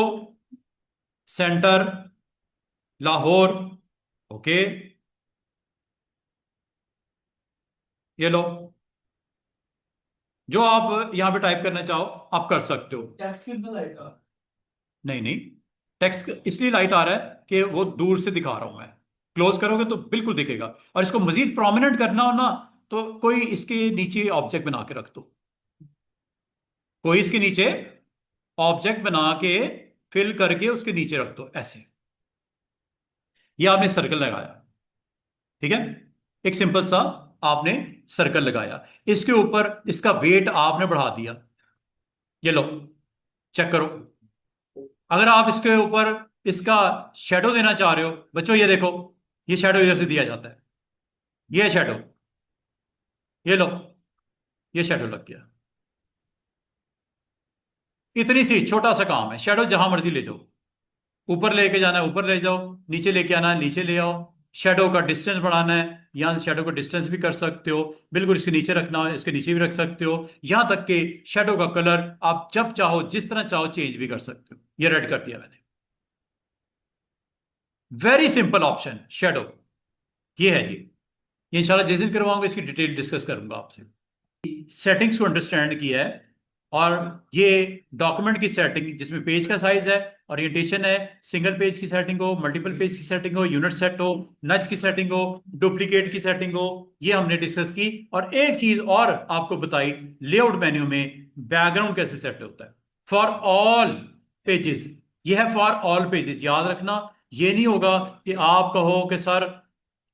सेंटर लाहौर, ओके, ये लो। जो आप यहां पे टाइप करना चाहो आप कर सकते हो। टैक्स कितना लाइट आ नहीं नहीं, टेक्स्ट इसलिए लाइट आ रहा है कि वो दूर से दिखा रहा हूं मैं। क्लोज करोगे तो बिल्कुल दिखेगा। और इसको मजीद प्रोमिनेंट करना हो ना, तो कोई इसके नीचे ऑब्जेक्ट बना के रख दो, कोई इसके नीचे ऑब्जेक्ट बना के फिल करके उसके नीचे रख दो, ऐसे। ये आपने सर्कल लगाया, ठीक है, एक सिंपल सा आपने सर्कल लगाया, इसके ऊपर इसका वेट आपने बढ़ा दिया। ये लो, चेक करो। अगर आप इसके ऊपर इसका शेडो देना चाह रहे हो बच्चों, ये देखो, ये शेडो इधर से दिया जाता है, ये शेडो, ये लो, ये शेडो लग गया। इतनी सी छोटा सा काम है, शेडो जहां मर्जी ले जाओ, ऊपर लेके जाना है ऊपर ले जाओ, नीचे लेके आना है नीचे ले आओ। शेडो का डिस्टेंस बढ़ाना है, यहां से शेडो का डिस्टेंस भी कर सकते हो, बिल्कुल इसके नीचे रखना हो इसके नीचे भी रख सकते हो। यहां तक कि शेडो का कलर आप जब चाहो जिस तरह चाहो चेंज भी कर सकते हो। ये रेड कर दिया मैंने। वेरी सिंपल ऑप्शन शेडो, ये है जी। ये इंशाल्लाह जिस दिन करवाऊंगा इसकी डिटेल डिस्कस करूंगा आपसे। सेटिंग्स को अंडरस्टैंड किया है, और ये डॉक्यूमेंट की सेटिंग जिसमें पेज का साइज है, ओरिएंटेशन है, सिंगल पेज की सेटिंग हो, मल्टीपल पेज की सेटिंग हो, यूनिट सेट हो, नच की सेटिंग हो, डुप्लीकेट की सेटिंग हो, ये हमने डिस्कस की। और एक चीज और आपको बताई, लेआउट मेन्यू में बैकग्राउंड कैसे सेट होता है फॉर ऑल पेजेस। ये है फॉर ऑल पेजेस, याद रखना। ये नहीं होगा कि आप कहो कि सर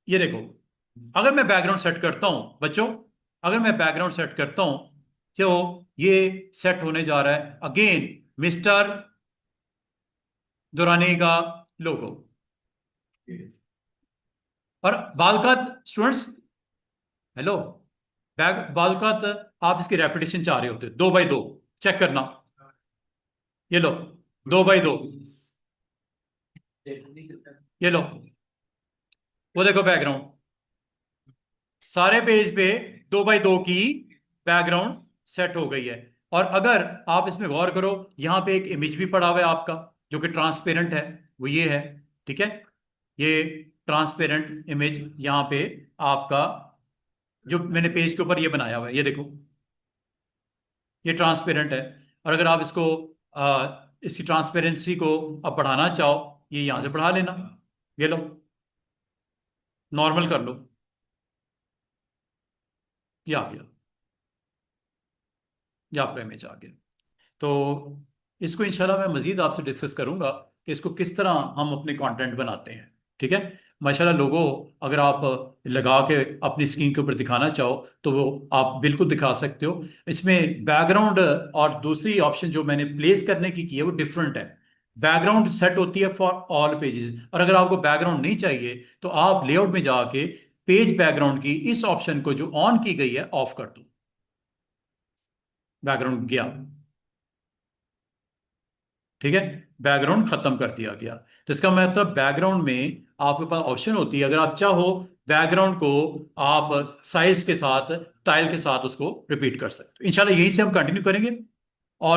ये देखो, अगर मैं बैकग्राउंड सेट करता हूं बच्चों, अगर मैं बैकग्राउंड सेट करता हूं, तो ये सेट होने जा रहा है अगेन मिस्टर दुरानी का लोगो, और बालकात स्टूडेंट्स, हेलो, बालकात आप इसकी रेपिटेशन चाह रहे होते 2 बाई 2, चेक करना, ये लो 2 बाई 2, ये लो, वो देखो बैकग्राउंड, सारे पेज पे 2 बाई 2 की बैकग्राउंड सेट हो गई है। और अगर आप इसमें गौर करो, यहां पे एक इमेज भी पड़ा हुआ है आपका जो कि ट्रांसपेरेंट है, वो ये है, ठीक है, ये ट्रांसपेरेंट इमेज यहां पे आपका जो मैंने पेज के ऊपर ये बनाया हुआ है, ये देखो, ये ट्रांसपेरेंट है। और अगर आप इसको इसकी ट्रांसपेरेंसी को आप बढ़ाना चाहो, ये यहां से बढ़ा लेना, ये लो, नॉर्मल कर लो, ये आ गया, ये आपका इमेज आ गया। तो इसको इंशाल्लाह मैं मजीद आपसे डिस्कस करूंगा कि इसको किस तरह हम अपने कंटेंट बनाते हैं, ठीक है। माशाल्लाह लोगों, अगर आप लगा के अपनी स्क्रीन के ऊपर दिखाना चाहो तो वो आप बिल्कुल दिखा सकते हो। इसमें बैकग्राउंड और दूसरी ऑप्शन जो मैंने प्लेस करने की है वो डिफरेंट है। बैकग्राउंड सेट होती है फॉर ऑल पेजेस, और अगर आपको बैकग्राउंड नहीं चाहिए तो आप लेआउट में जाके पेज बैकग्राउंड की इस ऑप्शन को जो ऑन की गई है ऑफ कर दो, बैकग्राउंड गया, ठीक है, बैकग्राउंड खत्म कर दिया गया। तो इसका मतलब बैकग्राउंड में आपके पास ऑप्शन होती है, अगर आप चाहो बैकग्राउंड को आप साइज के साथ, टाइल के साथ उसको रिपीट कर सकते हो। इंशाल्लाह यहीं से हम कंटिन्यू करेंगे।